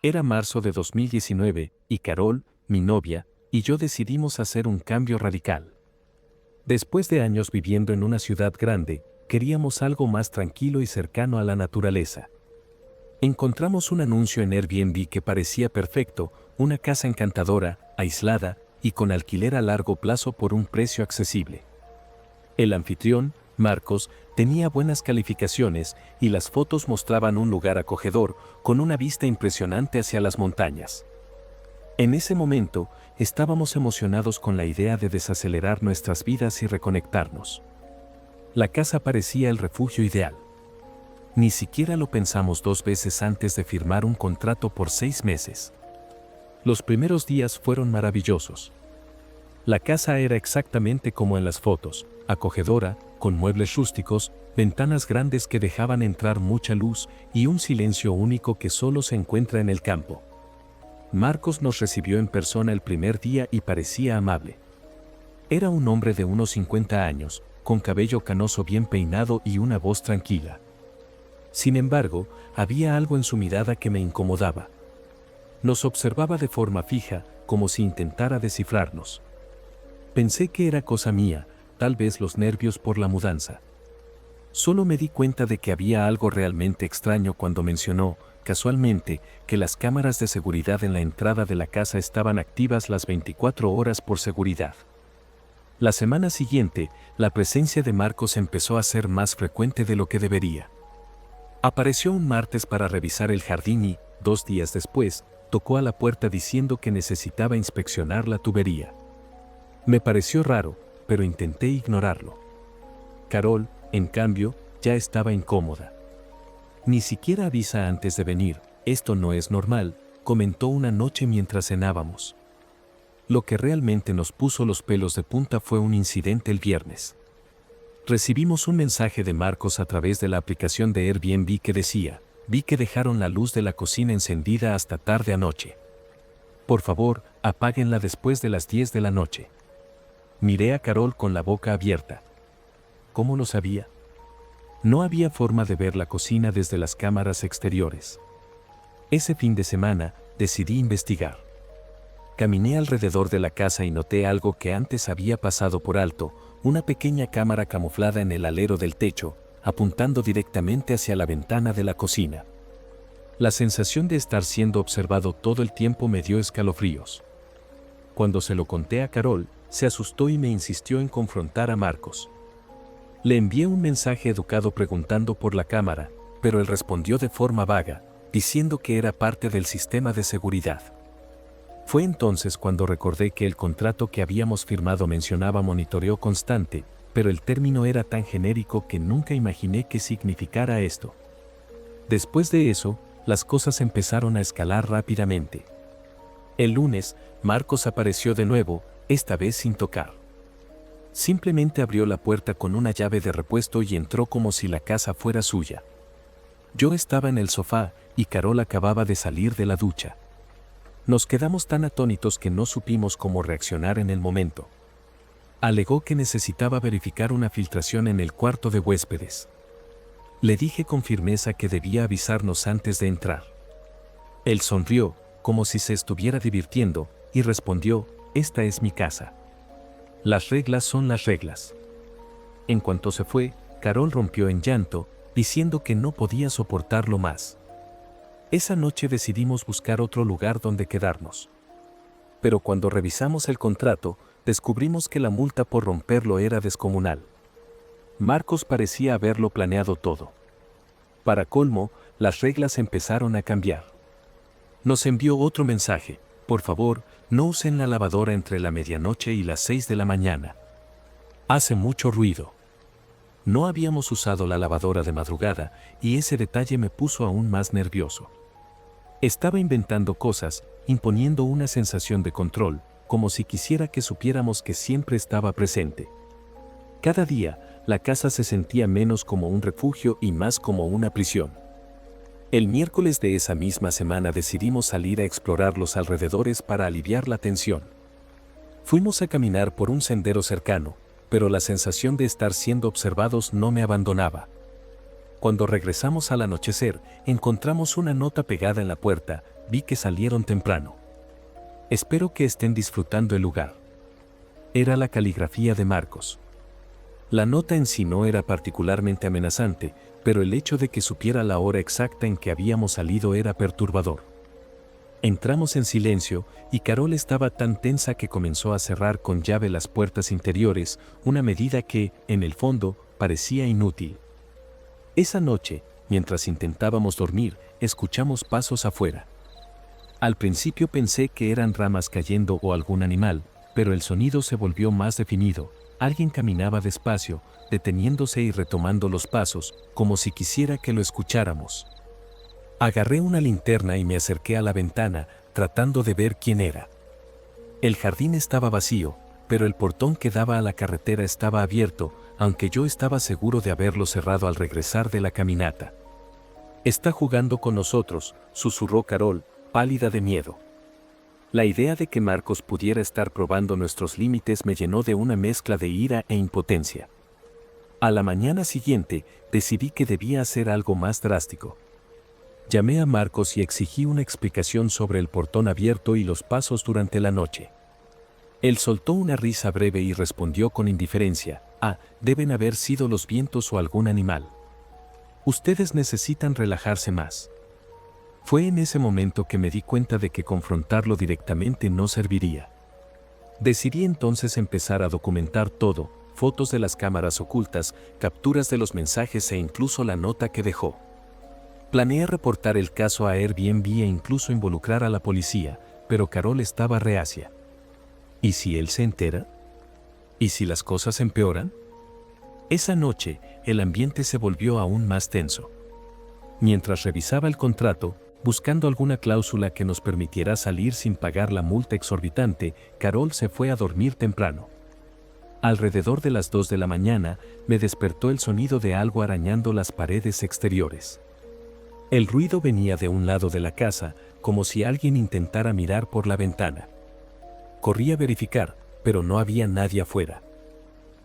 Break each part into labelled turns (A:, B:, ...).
A: Era marzo de 2019 y Carol, mi novia, y yo decidimos hacer un cambio radical. Después de años viviendo en una ciudad grande, queríamos algo más tranquilo y cercano a la naturaleza. Encontramos un anuncio en Airbnb que parecía perfecto, una casa encantadora, aislada y con alquiler a largo plazo por un precio accesible. El anfitrión, Marcos, tenía buenas calificaciones y las fotos mostraban un lugar acogedor, con una vista impresionante hacia las montañas. En ese momento, estábamos emocionados con la idea de desacelerar nuestras vidas y reconectarnos. La casa parecía el refugio ideal. Ni siquiera lo pensamos dos veces antes de firmar un contrato por 6 meses. Los primeros días fueron maravillosos. La casa era exactamente como en las fotos, acogedora, con muebles rústicos, ventanas grandes que dejaban entrar mucha luz y un silencio único que solo se encuentra en el campo. Marcos nos recibió en persona el primer día y parecía amable. Era un hombre de unos 50 años, con cabello canoso bien peinado y una voz tranquila. Sin embargo, había algo en su mirada que me incomodaba. Nos observaba de forma fija, como si intentara descifrarnos. Pensé que era cosa mía, tal vez los nervios por la mudanza. Solo me di cuenta de que había algo realmente extraño cuando mencionó, casualmente, que las cámaras de seguridad en la entrada de la casa estaban activas las 24 horas por seguridad. La semana siguiente, la presencia de Marcos empezó a ser más frecuente de lo que debería. Apareció un martes para revisar el jardín y, 2 días después, tocó a la puerta diciendo que necesitaba inspeccionar la tubería. Me pareció raro, pero intenté ignorarlo. Carol, en cambio, ya estaba incómoda. Ni siquiera avisa antes de venir, esto no es normal, comentó una noche mientras cenábamos. Lo que realmente nos puso los pelos de punta fue un incidente el viernes. Recibimos un mensaje de Marcos a través de la aplicación de Airbnb que decía: vi que dejaron la luz de la cocina encendida hasta tarde anoche. Por favor, apáguenla después de las 10 de la noche. Miré a Carol con la boca abierta. ¿Cómo lo sabía? No había forma de ver la cocina desde las cámaras exteriores. Ese fin de semana, decidí investigar. Caminé alrededor de la casa y noté algo que antes había pasado por alto, una pequeña cámara camuflada en el alero del techo, apuntando directamente hacia la ventana de la cocina. La sensación de estar siendo observado todo el tiempo me dio escalofríos. Cuando se lo conté a Carol, se asustó y me insistió en confrontar a Marcos. Le envié un mensaje educado preguntando por la cámara, pero él respondió de forma vaga, diciendo que era parte del sistema de seguridad. Fue entonces cuando recordé que el contrato que habíamos firmado mencionaba monitoreo constante, pero el término era tan genérico que nunca imaginé qué significara esto. Después de eso, las cosas empezaron a escalar rápidamente. El lunes, Marcos apareció de nuevo, esta vez sin tocar. Simplemente abrió la puerta con una llave de repuesto y entró como si la casa fuera suya. Yo estaba en el sofá y Carol acababa de salir de la ducha. Nos quedamos tan atónitos que no supimos cómo reaccionar en el momento. Alegó que necesitaba verificar una filtración en el cuarto de huéspedes. Le dije con firmeza que debía avisarnos antes de entrar. Él sonrió, como si se estuviera divirtiendo, y respondió: esta es mi casa. Las reglas son las reglas. En cuanto se fue, Carol rompió en llanto, diciendo que no podía soportarlo más. Esa noche decidimos buscar otro lugar donde quedarnos. Pero cuando revisamos el contrato, descubrimos que la multa por romperlo era descomunal. Marcos parecía haberlo planeado todo. Para colmo, las reglas empezaron a cambiar. Nos envió otro mensaje: por favor, no usen la lavadora entre la medianoche y las 6 de la mañana. Hace mucho ruido. No habíamos usado la lavadora de madrugada y ese detalle me puso aún más nervioso. Estaba inventando cosas, imponiendo una sensación de control, como si quisiera que supiéramos que siempre estaba presente. Cada día, la casa se sentía menos como un refugio y más como una prisión. El miércoles de esa misma semana decidimos salir a explorar los alrededores para aliviar la tensión. Fuimos a caminar por un sendero cercano, pero la sensación de estar siendo observados no me abandonaba. Cuando regresamos al anochecer, encontramos una nota pegada en la puerta, vi que salieron temprano. Espero que estén disfrutando el lugar. Era la caligrafía de Marcos. La nota en sí no era particularmente amenazante, pero el hecho de que supiera la hora exacta en que habíamos salido era perturbador. Entramos en silencio y Carol estaba tan tensa que comenzó a cerrar con llave las puertas interiores, una medida que, en el fondo, parecía inútil. Esa noche, mientras intentábamos dormir, escuchamos pasos afuera. Al principio pensé que eran ramas cayendo o algún animal, pero el sonido se volvió más definido. Alguien caminaba despacio, deteniéndose y retomando los pasos, como si quisiera que lo escucháramos. Agarré una linterna y me acerqué a la ventana, tratando de ver quién era. El jardín estaba vacío, pero el portón que daba a la carretera estaba abierto, aunque yo estaba seguro de haberlo cerrado al regresar de la caminata. «Está jugando con nosotros», susurró Carol, pálida de miedo. La idea de que Marcos pudiera estar probando nuestros límites me llenó de una mezcla de ira e impotencia. A la mañana siguiente, decidí que debía hacer algo más drástico. Llamé a Marcos y exigí una explicación sobre el portón abierto y los pasos durante la noche. Él soltó una risa breve y respondió con indiferencia: deben haber sido los vientos o algún animal. Ustedes necesitan relajarse más. Fue en ese momento que me di cuenta de que confrontarlo directamente no serviría. Decidí entonces empezar a documentar todo: fotos de las cámaras ocultas, capturas de los mensajes e incluso la nota que dejó. Planeé reportar el caso a Airbnb e incluso involucrar a la policía, pero Carol estaba reacia. ¿Y si él se entera? ¿Y si las cosas empeoran? Esa noche, el ambiente se volvió aún más tenso. Mientras revisaba el contrato, buscando alguna cláusula que nos permitiera salir sin pagar la multa exorbitante, Carol se fue a dormir temprano. Alrededor de las 2 de la mañana, me despertó el sonido de algo arañando las paredes exteriores. El ruido venía de un lado de la casa, como si alguien intentara mirar por la ventana. Corrí a verificar, pero no había nadie afuera.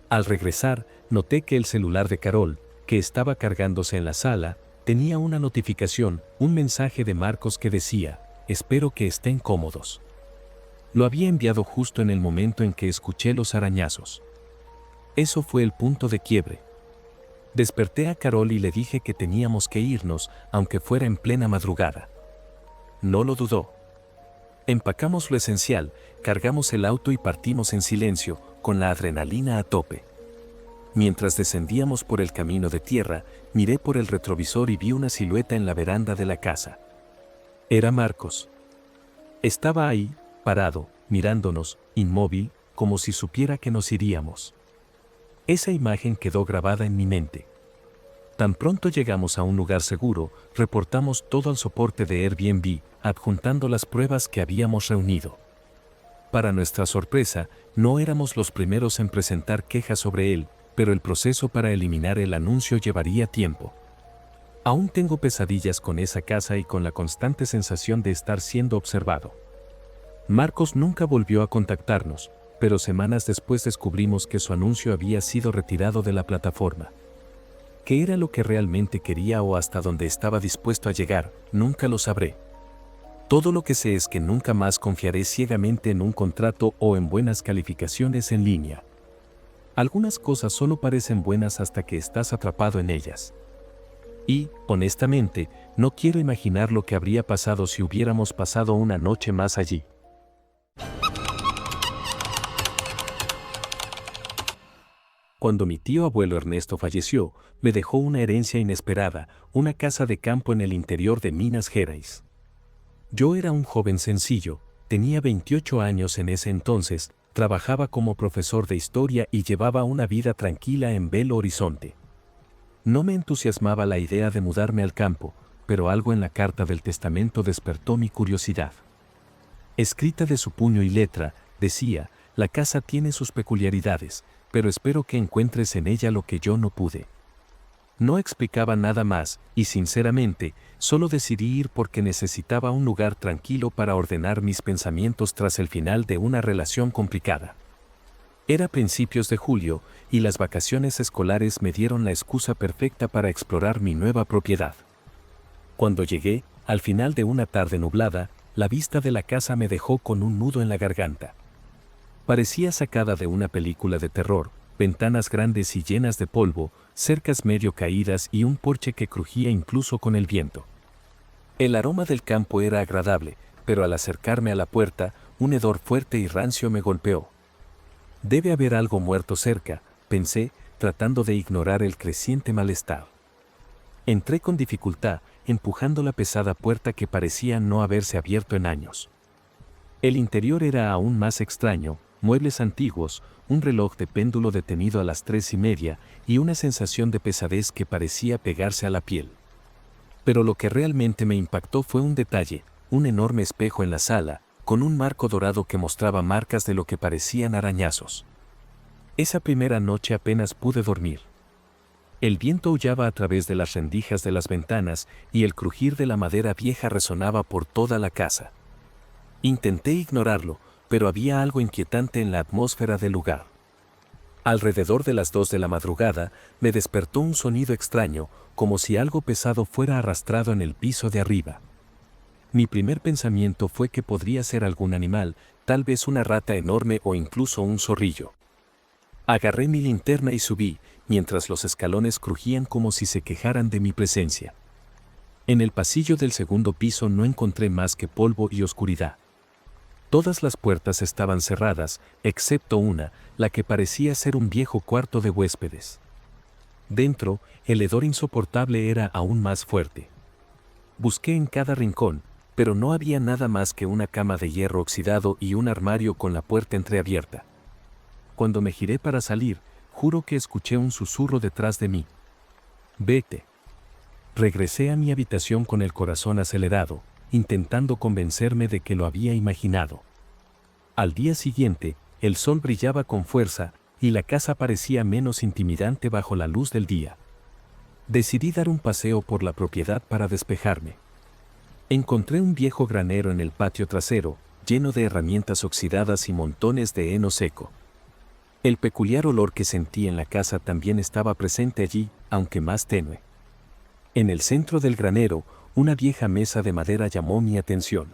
A: Al regresar, noté que el celular de Carol, que estaba cargándose en la sala, tenía una notificación, un mensaje de Marcos que decía: «Espero que estén cómodos». Lo había enviado justo en el momento en que escuché los arañazos. Eso fue el punto de quiebre. Desperté a Carol y le dije que teníamos que irnos, aunque fuera en plena madrugada. No lo dudó. Empacamos lo esencial, cargamos el auto y partimos en silencio, con la adrenalina a tope. Mientras descendíamos por el camino de tierra, miré por el retrovisor y vi una silueta en la veranda de la casa. Era Marcos. Estaba ahí, parado, mirándonos, inmóvil, como si supiera que nos iríamos. Esa imagen quedó grabada en mi mente. Tan pronto llegamos a un lugar seguro, reportamos todo al soporte de Airbnb, adjuntando las pruebas que habíamos reunido. Para nuestra sorpresa, no éramos los primeros en presentar quejas sobre él, pero el proceso para eliminar el anuncio llevaría tiempo. Aún tengo pesadillas con esa casa y con la constante sensación de estar siendo observado. Marcos nunca volvió a contactarnos, pero semanas después descubrimos que su anuncio había sido retirado de la plataforma. ¿Qué era lo que realmente quería o hasta dónde estaba dispuesto a llegar? Nunca lo sabré. Todo lo que sé es que nunca más confiaré ciegamente en un contrato o en buenas calificaciones en línea. Algunas cosas solo parecen buenas hasta que estás atrapado en ellas. Y, honestamente, no quiero imaginar lo que habría pasado si hubiéramos pasado una noche más allí. Cuando mi tío abuelo Ernesto falleció, me dejó una herencia inesperada, una casa de campo en el interior de Minas Gerais. Yo era un joven sencillo, tenía 28 años en ese entonces, trabajaba como profesor de historia y llevaba una vida tranquila en Belo Horizonte. No me entusiasmaba la idea de mudarme al campo, pero algo en la carta del testamento despertó mi curiosidad. Escrita de su puño y letra, decía: «La casa tiene sus peculiaridades, pero espero que encuentres en ella lo que yo no pude». No explicaba nada más, y sinceramente, solo decidí ir porque necesitaba un lugar tranquilo para ordenar mis pensamientos tras el final de una relación complicada. Era principios de julio, y las vacaciones escolares me dieron la excusa perfecta para explorar mi nueva propiedad. Cuando llegué, al final de una tarde nublada, la vista de la casa me dejó con un nudo en la garganta. Parecía sacada de una película de terror, ventanas grandes y llenas de polvo, cercas medio caídas y un porche que crujía incluso con el viento. El aroma del campo era agradable, pero al acercarme a la puerta, un hedor fuerte y rancio me golpeó. Debe haber algo muerto cerca, pensé, tratando de ignorar el creciente malestar. Entré con dificultad, empujando la pesada puerta que parecía no haberse abierto en años. El interior era aún más extraño, muebles antiguos, un reloj de péndulo detenido a las 3:30 y una sensación de pesadez que parecía pegarse a la piel. Pero lo que realmente me impactó fue un detalle, un enorme espejo en la sala, con un marco dorado que mostraba marcas de lo que parecían arañazos. Esa primera noche apenas pude dormir. El viento aullaba a través de las rendijas de las ventanas y el crujir de la madera vieja resonaba por toda la casa. Intenté ignorarlo, pero había algo inquietante en la atmósfera del lugar. Alrededor de las 2 de la madrugada, me despertó un sonido extraño, como si algo pesado fuera arrastrado en el piso de arriba. Mi primer pensamiento fue que podría ser algún animal, tal vez una rata enorme o incluso un zorrillo. Agarré mi linterna y subí, mientras los escalones crujían como si se quejaran de mi presencia. En el pasillo del segundo piso no encontré más que polvo y oscuridad. Todas las puertas estaban cerradas, excepto una, la que parecía ser un viejo cuarto de huéspedes. Dentro, el hedor insoportable era aún más fuerte. Busqué en cada rincón, pero no había nada más que una cama de hierro oxidado y un armario con la puerta entreabierta. Cuando me giré para salir, juro que escuché un susurro detrás de mí. «Vete». Regresé a mi habitación con el corazón acelerado, intentando convencerme de que lo había imaginado. Al día siguiente, el sol brillaba con fuerza y la casa parecía menos intimidante bajo la luz del día. Decidí dar un paseo por la propiedad para despejarme. Encontré un viejo granero en el patio trasero, lleno de herramientas oxidadas y montones de heno seco. El peculiar olor que sentí en la casa también estaba presente allí, aunque más tenue. En el centro del granero, una vieja mesa de madera llamó mi atención.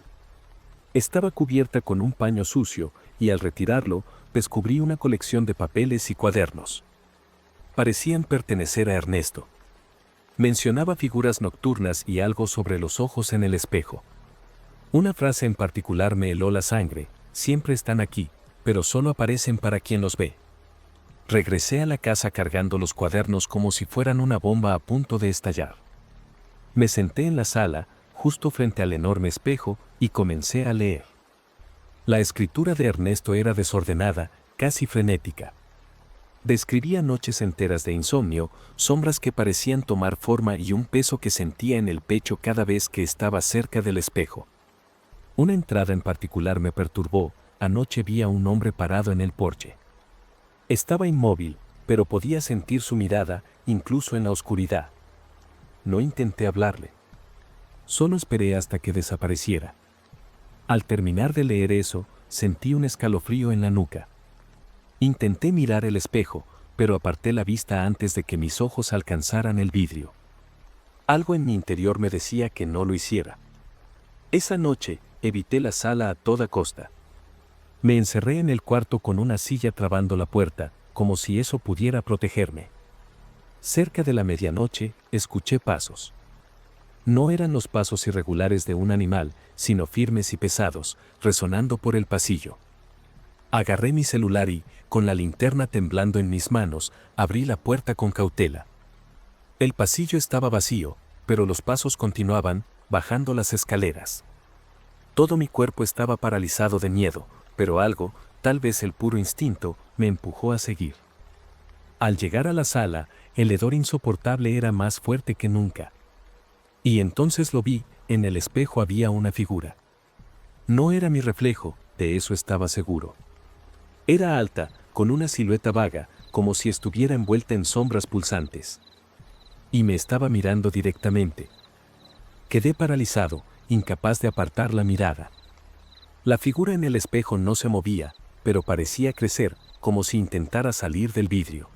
A: Estaba cubierta con un paño sucio, y al retirarlo, descubrí una colección de papeles y cuadernos. Parecían pertenecer a Ernesto. Mencionaba figuras nocturnas y algo sobre los ojos en el espejo. Una frase en particular me heló la sangre: siempre están aquí, pero solo aparecen para quien los ve. Regresé a la casa cargando los cuadernos como si fueran una bomba a punto de estallar. Me senté en la sala, justo frente al enorme espejo, y comencé a leer. La escritura de Ernesto era desordenada, casi frenética. Describía noches enteras de insomnio, sombras que parecían tomar forma y un peso que sentía en el pecho cada vez que estaba cerca del espejo. Una entrada en particular me perturbó: anoche vi a un hombre parado en el porche. Estaba inmóvil, pero podía sentir su mirada, incluso en la oscuridad. No intenté hablarle. Solo esperé hasta que desapareciera. Al terminar de leer eso, sentí un escalofrío en la nuca. Intenté mirar el espejo, pero aparté la vista antes de que mis ojos alcanzaran el vidrio. Algo en mi interior me decía que no lo hiciera. Esa noche, evité la sala a toda costa. Me encerré en el cuarto con una silla trabando la puerta, como si eso pudiera protegerme. Cerca de la medianoche, escuché pasos. No eran los pasos irregulares de un animal, sino firmes y pesados, resonando por el pasillo. Agarré mi celular y, con la linterna temblando en mis manos, abrí la puerta con cautela. El pasillo estaba vacío, pero los pasos continuaban, bajando las escaleras. Todo mi cuerpo estaba paralizado de miedo, pero algo, tal vez el puro instinto, me empujó a seguir. Al llegar a la sala, el hedor insoportable era más fuerte que nunca. Y entonces lo vi: en el espejo había una figura. No era mi reflejo, de eso estaba seguro. Era alta, con una silueta vaga, como si estuviera envuelta en sombras pulsantes. Y me estaba mirando directamente. Quedé paralizado, incapaz de apartar la mirada. La figura en el espejo no se movía, pero parecía crecer, como si intentara salir del vidrio.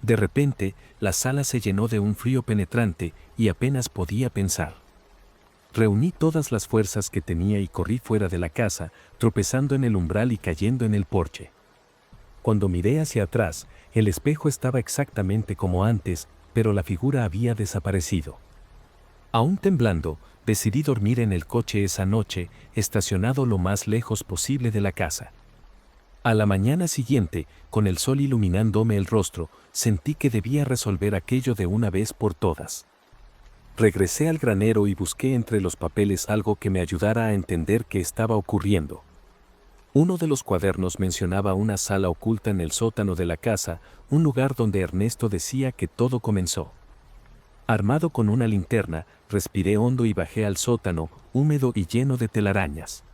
A: De repente, la sala se llenó de un frío penetrante y apenas podía pensar. Reuní todas las fuerzas que tenía y corrí fuera de la casa, tropezando en el umbral y cayendo en el porche. Cuando miré hacia atrás, el espejo estaba exactamente como antes, pero la figura había desaparecido. Aún temblando, decidí dormir en el coche esa noche, estacionado lo más lejos posible de la casa. A la mañana siguiente, con el sol iluminándome el rostro, sentí que debía resolver aquello de una vez por todas. Regresé al granero y busqué entre los papeles algo que me ayudara a entender qué estaba ocurriendo. Uno de los cuadernos mencionaba una sala oculta en el sótano de la casa, un lugar donde Ernesto decía que todo comenzó. Armado con una linterna, respiré hondo y bajé al sótano, húmedo y lleno de telarañas.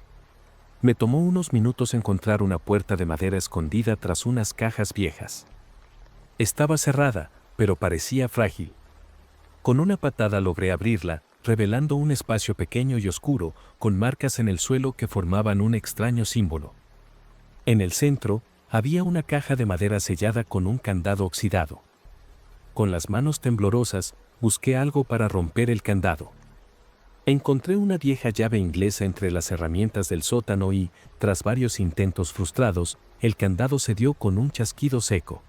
A: Me tomó unos minutos encontrar una puerta de madera escondida tras unas cajas viejas. Estaba cerrada, pero parecía frágil. Con una patada logré abrirla, revelando un espacio pequeño y oscuro, con marcas en el suelo que formaban un extraño símbolo. En el centro, había una caja de madera sellada con un candado oxidado. Con las manos temblorosas, busqué algo para romper el candado. Encontré una vieja llave inglesa entre las herramientas del sótano y, tras varios intentos frustrados, el candado cedió con un chasquido seco.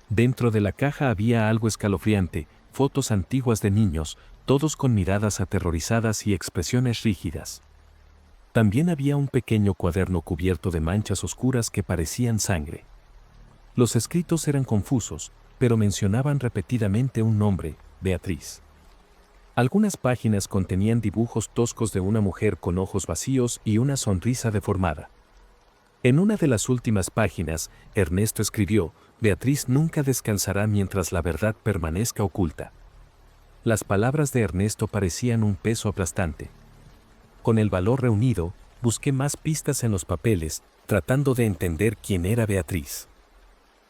A: Dentro de la caja había algo escalofriante, fotos antiguas de niños, todos con miradas aterrorizadas y expresiones rígidas. También había un pequeño cuaderno cubierto de manchas oscuras que parecían sangre. Los escritos eran confusos, pero mencionaban repetidamente un nombre, Beatriz. Algunas páginas contenían dibujos toscos de una mujer con ojos vacíos y una sonrisa deformada. En una de las últimas páginas, Ernesto escribió: Beatriz nunca descansará mientras la verdad permanezca oculta. Las palabras de Ernesto parecían un peso aplastante. Con el valor reunido, busqué más pistas en los papeles, tratando de entender quién era Beatriz.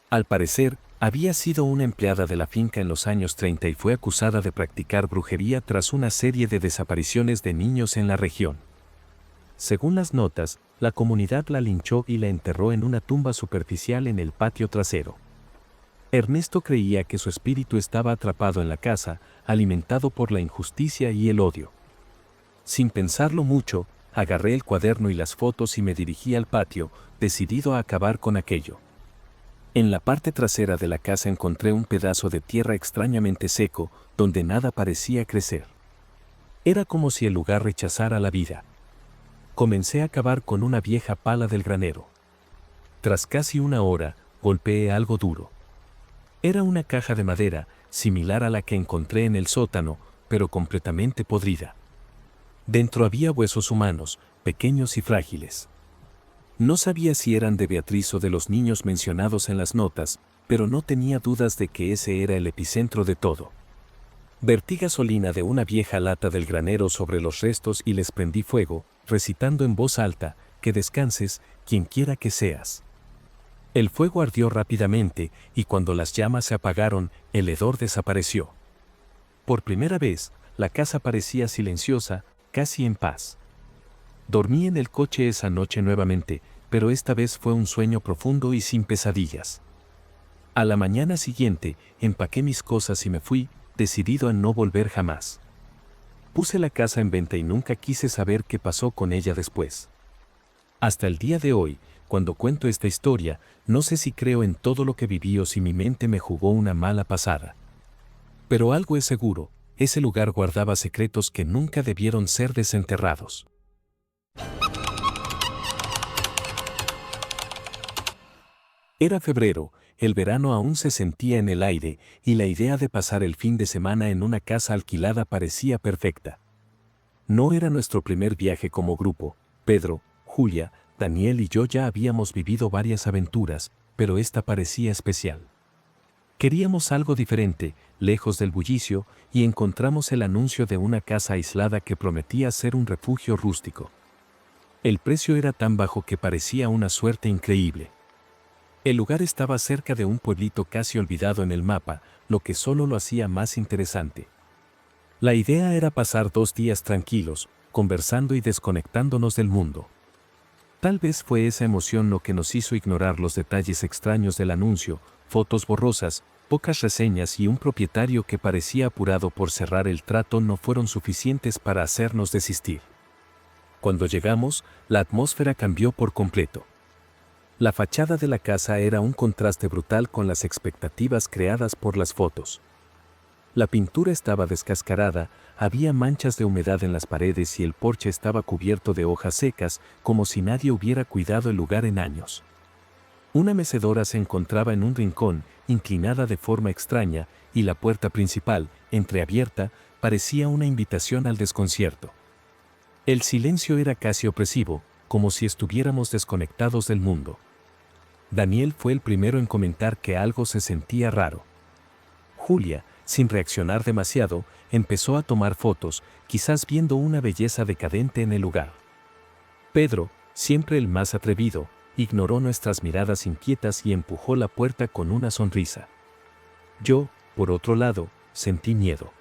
A: Al parecer, había sido una empleada de la finca en los años 30 y fue acusada de practicar brujería tras una serie de desapariciones de niños en la región. Según las notas, la comunidad la linchó y la enterró en una tumba superficial en el patio trasero. Ernesto creía que su espíritu estaba atrapado en la casa, alimentado por la injusticia y el odio. Sin pensarlo mucho, agarré el cuaderno y las fotos y me dirigí al patio, decidido a acabar con aquello. En la parte trasera de la casa encontré un pedazo de tierra extrañamente seco, donde nada parecía crecer. Era como si el lugar rechazara la vida. Comencé a cavar con una vieja pala del granero. Tras casi una hora, golpeé algo duro. Era una caja de madera, similar a la que encontré en el sótano, pero completamente podrida. Dentro había huesos humanos, pequeños y frágiles. No sabía si eran de Beatriz o de los niños mencionados en las notas, pero no tenía dudas de que ese era el epicentro de todo. Vertí gasolina de una vieja lata del granero sobre los restos y les prendí fuego, recitando en voz alta: que descanses, quien quiera que seas. El fuego ardió rápidamente, y cuando las llamas se apagaron, el hedor desapareció. Por primera vez, la casa parecía silenciosa, casi en paz. Dormí en el coche esa noche nuevamente, pero esta vez fue un sueño profundo y sin pesadillas. A la mañana siguiente, empaqué mis cosas y me fui, decidido a no volver jamás. Puse la casa en venta y nunca quise saber qué pasó con ella después. Hasta el día de hoy, cuando cuento esta historia, no sé si creo en todo lo que viví o si mi mente me jugó una mala pasada. Pero algo es seguro, ese lugar guardaba secretos que nunca debieron ser desenterrados. Era febrero, el verano aún se sentía en el aire, y la idea de pasar el fin de semana en una casa alquilada parecía perfecta. No era nuestro primer viaje como grupo. Pedro, Julia, Daniel y yo ya habíamos vivido varias aventuras, pero esta parecía especial. Queríamos algo diferente, lejos del bullicio, y encontramos el anuncio de una casa aislada que prometía ser un refugio rústico. El precio era tan bajo que parecía una suerte increíble. El lugar estaba cerca de un pueblito casi olvidado en el mapa, lo que solo lo hacía más interesante. La idea era pasar 2 días tranquilos, conversando y desconectándonos del mundo. Tal vez fue esa emoción lo que nos hizo ignorar los detalles extraños del anuncio, fotos borrosas, pocas reseñas y un propietario que parecía apurado por cerrar el trato no fueron suficientes para hacernos desistir. Cuando llegamos, la atmósfera cambió por completo. La fachada de la casa era un contraste brutal con las expectativas creadas por las fotos. La pintura estaba descascarada, había manchas de humedad en las paredes y el porche estaba cubierto de hojas secas, como si nadie hubiera cuidado el lugar en años. Una mecedora se encontraba en un rincón, inclinada de forma extraña, y la puerta principal, entreabierta, parecía una invitación al desconcierto. El silencio era casi opresivo, como si estuviéramos desconectados del mundo. Daniel fue el primero en comentar que algo se sentía raro. Julia, sin reaccionar demasiado, empezó a tomar fotos, quizás viendo una belleza decadente en el lugar. Pedro, siempre el más atrevido, ignoró nuestras miradas inquietas y empujó la puerta con una sonrisa. Yo, por otro lado, sentí miedo.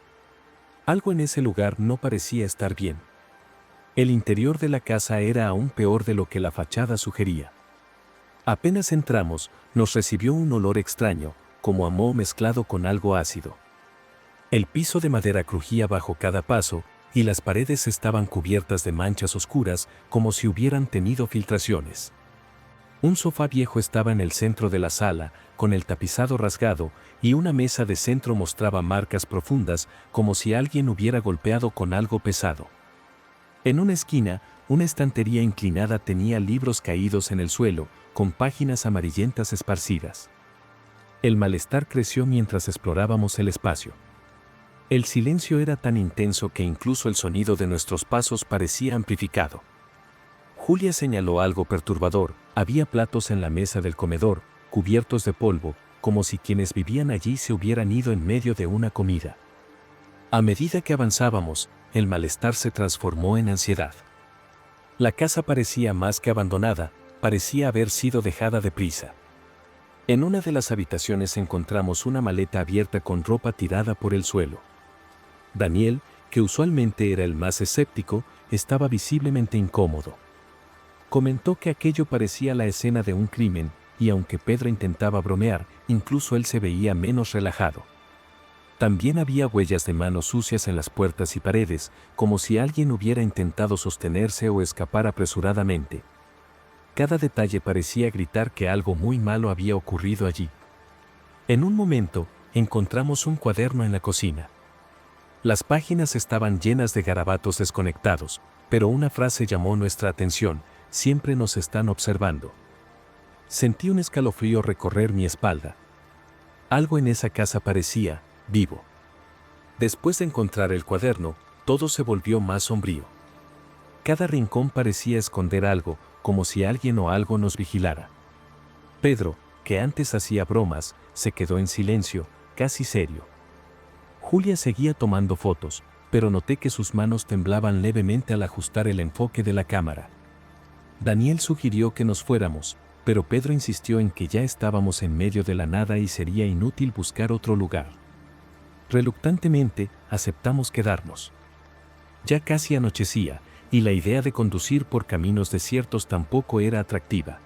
A: Algo en ese lugar no parecía estar bien. El interior de la casa era aún peor de lo que la fachada sugería. Apenas entramos, nos recibió un olor extraño, como a moho mezclado con algo ácido. El piso de madera crujía bajo cada paso, y las paredes estaban cubiertas de manchas oscuras, como si hubieran tenido filtraciones. Un sofá viejo estaba en el centro de la sala, con el tapizado rasgado, y una mesa de centro mostraba marcas profundas, como si alguien hubiera golpeado con algo pesado. En una esquina, una estantería inclinada tenía libros caídos en el suelo, con páginas amarillentas esparcidas. El malestar creció mientras explorábamos el espacio. El silencio era tan intenso que incluso el sonido de nuestros pasos parecía amplificado. Julia señaló algo perturbador: había platos en la mesa del comedor, cubiertos de polvo, como si quienes vivían allí se hubieran ido en medio de una comida. A medida que avanzábamos, el malestar se transformó en ansiedad. La casa parecía más que abandonada, parecía haber sido dejada deprisa. En una de las habitaciones encontramos una maleta abierta con ropa tirada por el suelo. Daniel, que usualmente era el más escéptico, estaba visiblemente incómodo. Comentó que aquello parecía la escena de un crimen, y aunque Pedro intentaba bromear, incluso él se veía menos relajado. También había huellas de manos sucias en las puertas y paredes, como si alguien hubiera intentado sostenerse o escapar apresuradamente. Cada detalle parecía gritar que algo muy malo había ocurrido allí. En un momento, encontramos un cuaderno en la cocina. Las páginas estaban llenas de garabatos desconectados, pero una frase llamó nuestra atención: siempre nos están observando. Sentí un escalofrío recorrer mi espalda. Algo en esa casa parecía vivo. Después de encontrar el cuaderno, todo se volvió más sombrío. Cada rincón parecía esconder algo, como si alguien o algo nos vigilara. Pedro, que antes hacía bromas, se quedó en silencio, casi serio. Julia seguía tomando fotos, pero noté que sus manos temblaban levemente al ajustar el enfoque de la cámara. Daniel sugirió que nos fuéramos, pero Pedro insistió en que ya estábamos en medio de la nada y sería inútil buscar otro lugar. Reluctantemente, aceptamos quedarnos. Ya casi anochecía, y la idea de conducir por caminos desiertos tampoco era atractiva.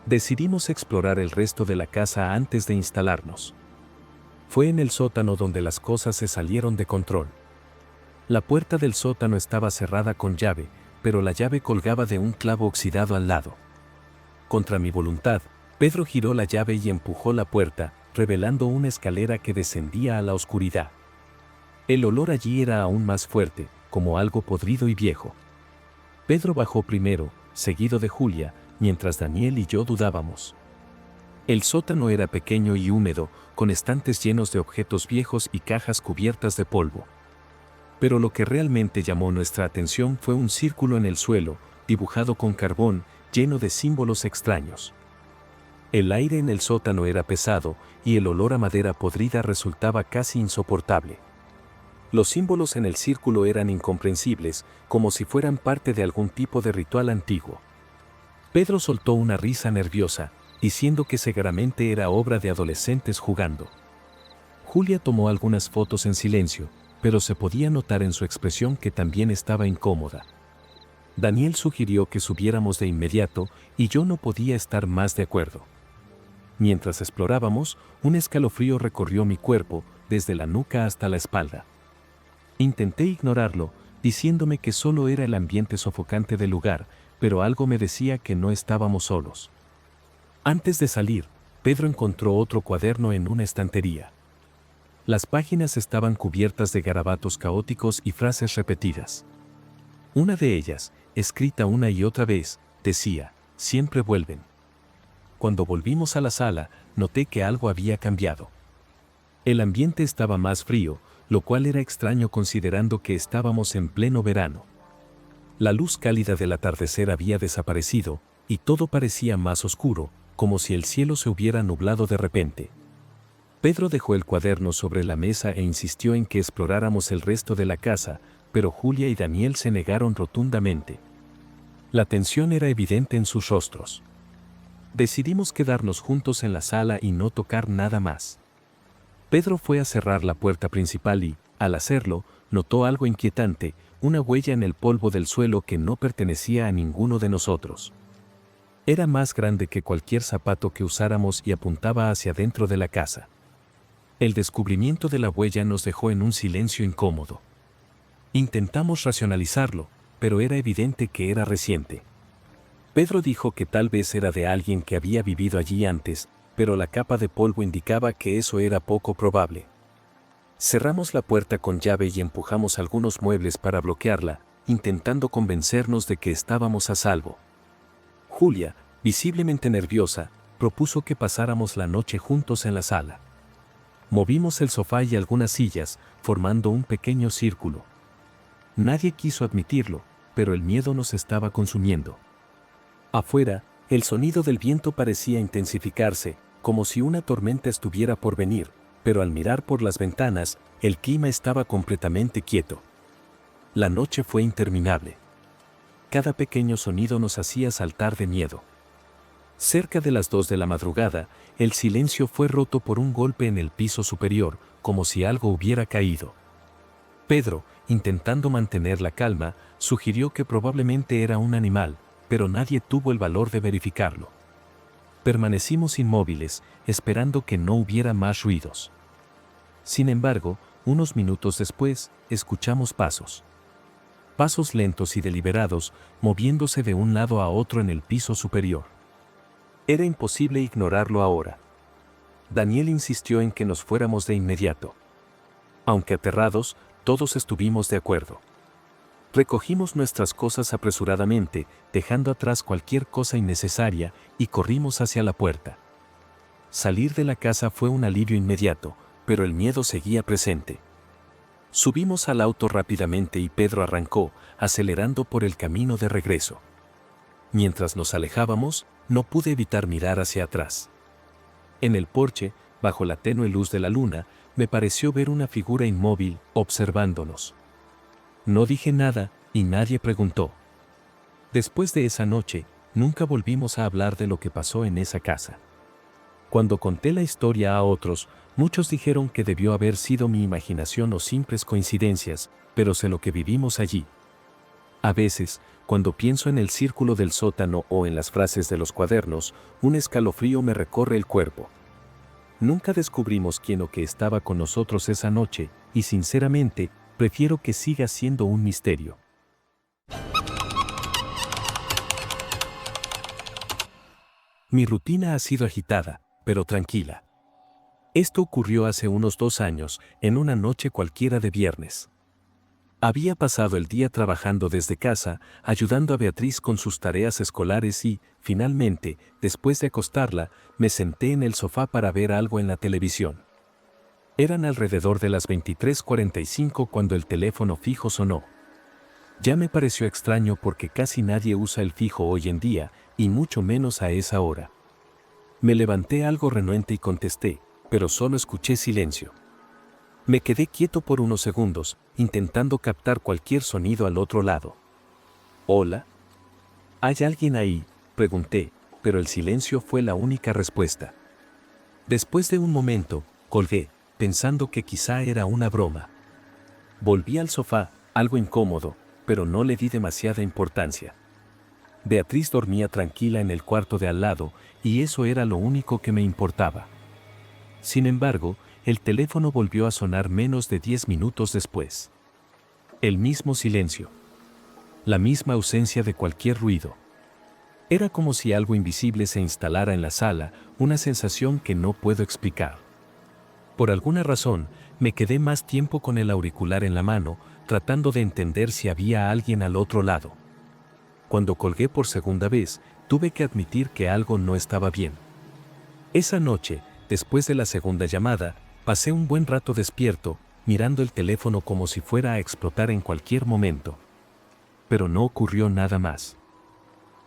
A: Decidimos explorar el resto de la casa antes de instalarnos. Fue en el sótano donde las cosas se salieron de control. La puerta del sótano estaba cerrada con llave, pero la llave colgaba de un clavo oxidado al lado. Contra mi voluntad, Pedro giró la llave y empujó la puerta, revelando una escalera que descendía a la oscuridad. El olor allí era aún más fuerte, como algo podrido y viejo. Pedro bajó primero, seguido de Julia, mientras Daniel y yo dudábamos. El sótano era pequeño y húmedo, con estantes llenos de objetos viejos y cajas cubiertas de polvo. Pero lo que realmente llamó nuestra atención fue un círculo en el suelo, dibujado con carbón, lleno de símbolos extraños. El aire en el sótano era pesado, y el olor a madera podrida resultaba casi insoportable. Los símbolos en el círculo eran incomprensibles, como si fueran parte de algún tipo de ritual antiguo. Pedro soltó una risa nerviosa, diciendo que seguramente era obra de adolescentes jugando. Julia tomó algunas fotos en silencio, pero se podía notar en su expresión que también estaba incómoda. Daniel sugirió que subiéramos de inmediato y yo no podía estar más de acuerdo. Mientras explorábamos, un escalofrío recorrió mi cuerpo, desde la nuca hasta la espalda. Intenté ignorarlo, diciéndome que solo era el ambiente sofocante del lugar, pero algo me decía que no estábamos solos. Antes de salir, Pedro encontró otro cuaderno en una estantería. Las páginas estaban cubiertas de garabatos caóticos y frases repetidas. Una de ellas, escrita una y otra vez, decía: siempre vuelven. Cuando volvimos a la sala, noté que algo había cambiado. El ambiente estaba más frío, lo cual era extraño considerando que estábamos en pleno verano. La luz cálida del atardecer había desaparecido, y todo parecía más oscuro, como si el cielo se hubiera nublado de repente. Pedro dejó el cuaderno sobre la mesa e insistió en que exploráramos el resto de la casa, pero Julia y Daniel se negaron rotundamente. La tensión era evidente en sus rostros. Decidimos quedarnos juntos en la sala y no tocar nada más. Pedro fue a cerrar la puerta principal y, al hacerlo, notó algo inquietante, una huella en el polvo del suelo que no pertenecía a ninguno de nosotros. Era más grande que cualquier zapato que usáramos y apuntaba hacia dentro de la casa. El descubrimiento de la huella nos dejó en un silencio incómodo. Intentamos racionalizarlo, pero era evidente que era reciente. Pedro dijo que tal vez era de alguien que había vivido allí antes, pero la capa de polvo indicaba que eso era poco probable. Cerramos la puerta con llave y empujamos algunos muebles para bloquearla, intentando convencernos de que estábamos a salvo. Julia, visiblemente nerviosa, propuso que pasáramos la noche juntos en la sala. Movimos el sofá y algunas sillas, formando un pequeño círculo. Nadie quiso admitirlo, pero el miedo nos estaba consumiendo. Afuera, el sonido del viento parecía intensificarse, como si una tormenta estuviera por venir, pero al mirar por las ventanas, el clima estaba completamente quieto. La noche fue interminable. Cada pequeño sonido nos hacía saltar de miedo. Cerca de las 2 de la madrugada, el silencio fue roto por un golpe en el piso superior, como si algo hubiera caído. Pedro, intentando mantener la calma, sugirió que probablemente era un animal, pero nadie tuvo el valor de verificarlo. Permanecimos inmóviles, esperando que no hubiera más ruidos. Sin embargo, unos minutos después, escuchamos pasos. Pasos lentos y deliberados, moviéndose de un lado a otro en el piso superior. Era imposible ignorarlo ahora. Daniel insistió en que nos fuéramos de inmediato. Aunque aterrados, todos estuvimos de acuerdo. Recogimos nuestras cosas apresuradamente, dejando atrás cualquier cosa innecesaria, y corrimos hacia la puerta. Salir de la casa fue un alivio inmediato, pero el miedo seguía presente. Subimos al auto rápidamente y Pedro arrancó, acelerando por el camino de regreso. Mientras nos alejábamos, no pude evitar mirar hacia atrás. En el porche, bajo la tenue luz de la luna, me pareció ver una figura inmóvil, observándonos. No dije nada, y nadie preguntó. Después de esa noche, nunca volvimos a hablar de lo que pasó en esa casa. Cuando conté la historia a otros, muchos dijeron que debió haber sido mi imaginación o simples coincidencias, pero sé lo que vivimos allí. A veces, cuando pienso en el círculo del sótano o en las frases de los cuadernos, un escalofrío me recorre el cuerpo. Nunca descubrimos quién o qué estaba con nosotros esa noche, y sinceramente, prefiero que siga siendo un misterio. Mi rutina ha sido agitada, pero tranquila. Esto ocurrió hace unos 2 años, en una noche cualquiera de viernes. Había pasado el día trabajando desde casa, ayudando a Beatriz con sus tareas escolares y, finalmente, después de acostarla, me senté en el sofá para ver algo en la televisión. Eran alrededor de las 23:45 cuando el teléfono fijo sonó. Ya me pareció extraño porque casi nadie usa el fijo hoy en día, y mucho menos a esa hora. Me levanté algo renuente y contesté, pero solo escuché silencio. Me quedé quieto por unos segundos, intentando captar cualquier sonido al otro lado. «¿Hola? ¿Hay alguien ahí?», pregunté, pero el silencio fue la única respuesta. Después de un momento, colgué, pensando que quizá era una broma. Volví al sofá, algo incómodo, pero no le di demasiada importancia. Beatriz dormía tranquila en el cuarto de al lado, y eso era lo único que me importaba. Sin embargo, el teléfono volvió a sonar menos de 10 minutos después. El mismo silencio. La misma ausencia de cualquier ruido. Era como si algo invisible se instalara en la sala, una sensación que no puedo explicar. Por alguna razón, me quedé más tiempo con el auricular en la mano, tratando de entender si había alguien al otro lado. Cuando colgué por segunda vez, tuve que admitir que algo no estaba bien. Esa noche, después de la segunda llamada, pasé un buen rato despierto, mirando el teléfono como si fuera a explotar en cualquier momento. Pero no ocurrió nada más.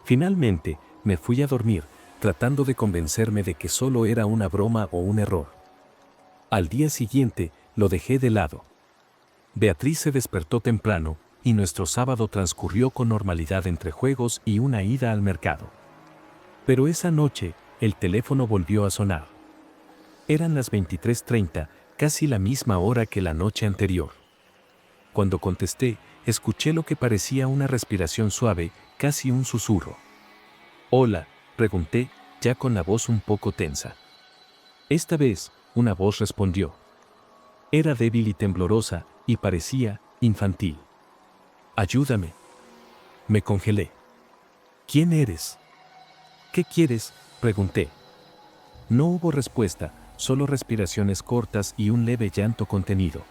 A: Finalmente, me fui a dormir, tratando de convencerme de que solo era una broma o un error. Al día siguiente, lo dejé de lado. Beatriz se despertó temprano, y nuestro sábado transcurrió con normalidad entre juegos y una ida al mercado. Pero esa noche, el teléfono volvió a sonar. Eran las 23:30, casi la misma hora que la noche anterior. Cuando contesté, escuché lo que parecía una respiración suave, casi un susurro. «Hola», pregunté, ya con la voz un poco tensa. Esta vez, una voz respondió. Era débil y temblorosa, y parecía infantil. «Ayúdame». Me congelé. «¿Quién eres?» «¿Qué quieres?», pregunté. No hubo respuesta, solo respiraciones cortas y un leve llanto contenido.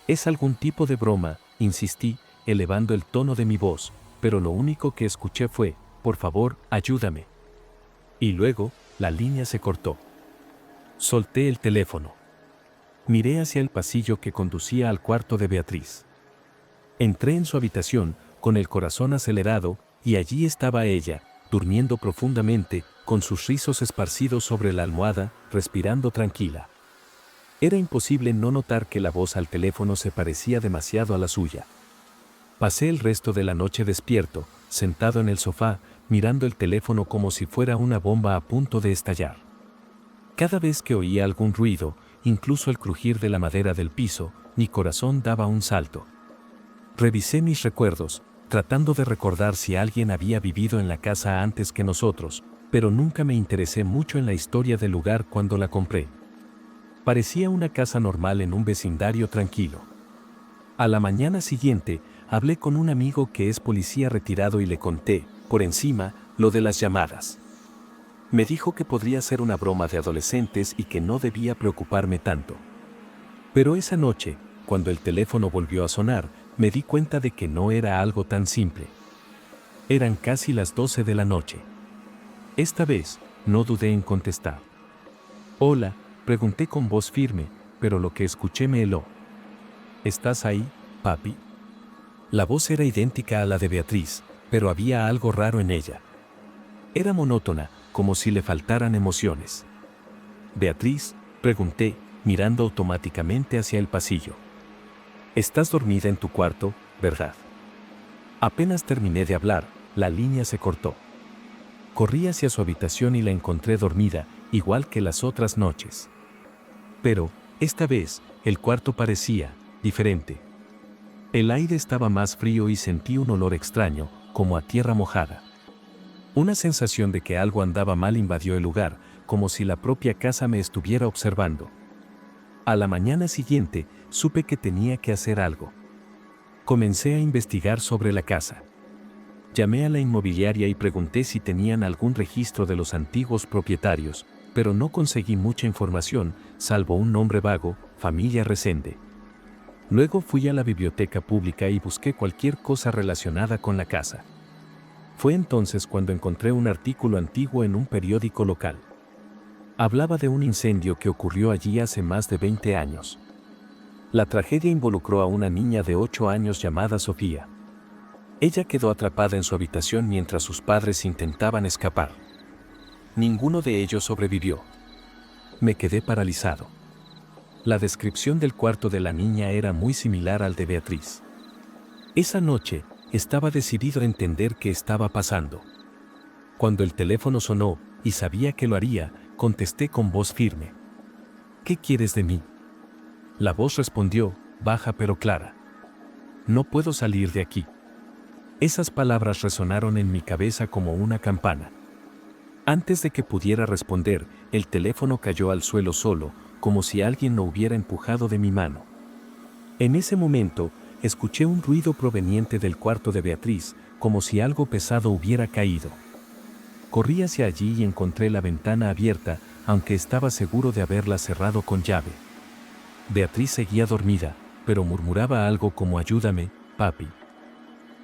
A: «Es algún tipo de broma», insistí, elevando el tono de mi voz, pero lo único que escuché fue, «Por favor, ayúdame». Y luego, la línea se cortó. Solté el teléfono. Miré hacia el pasillo que conducía al cuarto de Beatriz. Entré en su habitación, con el corazón acelerado, y allí estaba ella, durmiendo profundamente, con sus rizos esparcidos sobre la almohada, respirando tranquila. Era imposible no notar que la voz al teléfono se parecía demasiado a la suya. Pasé el resto de la noche despierto, sentado en el sofá, mirando el teléfono como si fuera una bomba a punto de estallar. Cada vez que oía algún ruido, incluso el crujir de la madera del piso, mi corazón daba un salto. Revisé mis recuerdos, tratando de recordar si alguien había vivido en la casa antes que nosotros, pero nunca me interesé mucho en la historia del lugar cuando la compré. Parecía una casa normal en un vecindario tranquilo. A la mañana siguiente, hablé con un amigo que es policía retirado y le conté, por encima, lo de las llamadas. Me dijo que podría ser una broma de adolescentes y que no debía preocuparme tanto. Pero esa noche, cuando el teléfono volvió a sonar, me di cuenta de que no era algo tan simple. Eran casi las 12 de la noche. Esta vez, no dudé en contestar. «Hola», pregunté con voz firme, pero lo que escuché me heló. «¿Estás ahí, papi?» La voz era idéntica a la de Beatriz, pero había algo raro en ella. Era monótona, como si le faltaran emociones. «Beatriz», pregunté, mirando automáticamente hacia el pasillo. «Estás dormida en tu cuarto, ¿verdad?» Apenas terminé de hablar, la línea se cortó. Corrí hacia su habitación y la encontré dormida, igual que las otras noches. Pero, esta vez, el cuarto parecía diferente. El aire estaba más frío y sentí un olor extraño, como a tierra mojada. Una sensación de que algo andaba mal invadió el lugar, como si la propia casa me estuviera observando. A la mañana siguiente, supe que tenía que hacer algo. Comencé a investigar sobre la casa. Llamé a la inmobiliaria y pregunté si tenían algún registro de los antiguos propietarios, pero no conseguí mucha información, salvo un nombre vago, familia Resende. Luego fui a la biblioteca pública y busqué cualquier cosa relacionada con la casa. Fue entonces cuando encontré un artículo antiguo en un periódico local. Hablaba de un incendio que ocurrió allí hace más de 20 años. La tragedia involucró a una niña de 8 años llamada Sofía. Ella quedó atrapada en su habitación mientras sus padres intentaban escapar. Ninguno de ellos sobrevivió. Me quedé paralizado. La descripción del cuarto de la niña era muy similar al de Beatriz. Esa noche, estaba decidido a entender qué estaba pasando. Cuando el teléfono sonó, y sabía que lo haría, contesté con voz firme. «¿Qué quieres de mí?». La voz respondió, baja pero clara. No puedo salir de aquí. Esas palabras resonaron en mi cabeza como una campana. Antes de que pudiera responder, el teléfono cayó al suelo solo, como si alguien lo hubiera empujado de mi mano. En ese momento, escuché un ruido proveniente del cuarto de Beatriz, como si algo pesado hubiera caído. Corrí hacia allí y encontré la ventana abierta, aunque estaba seguro de haberla cerrado con llave. Beatriz seguía dormida, pero murmuraba algo como «Ayúdame, papi».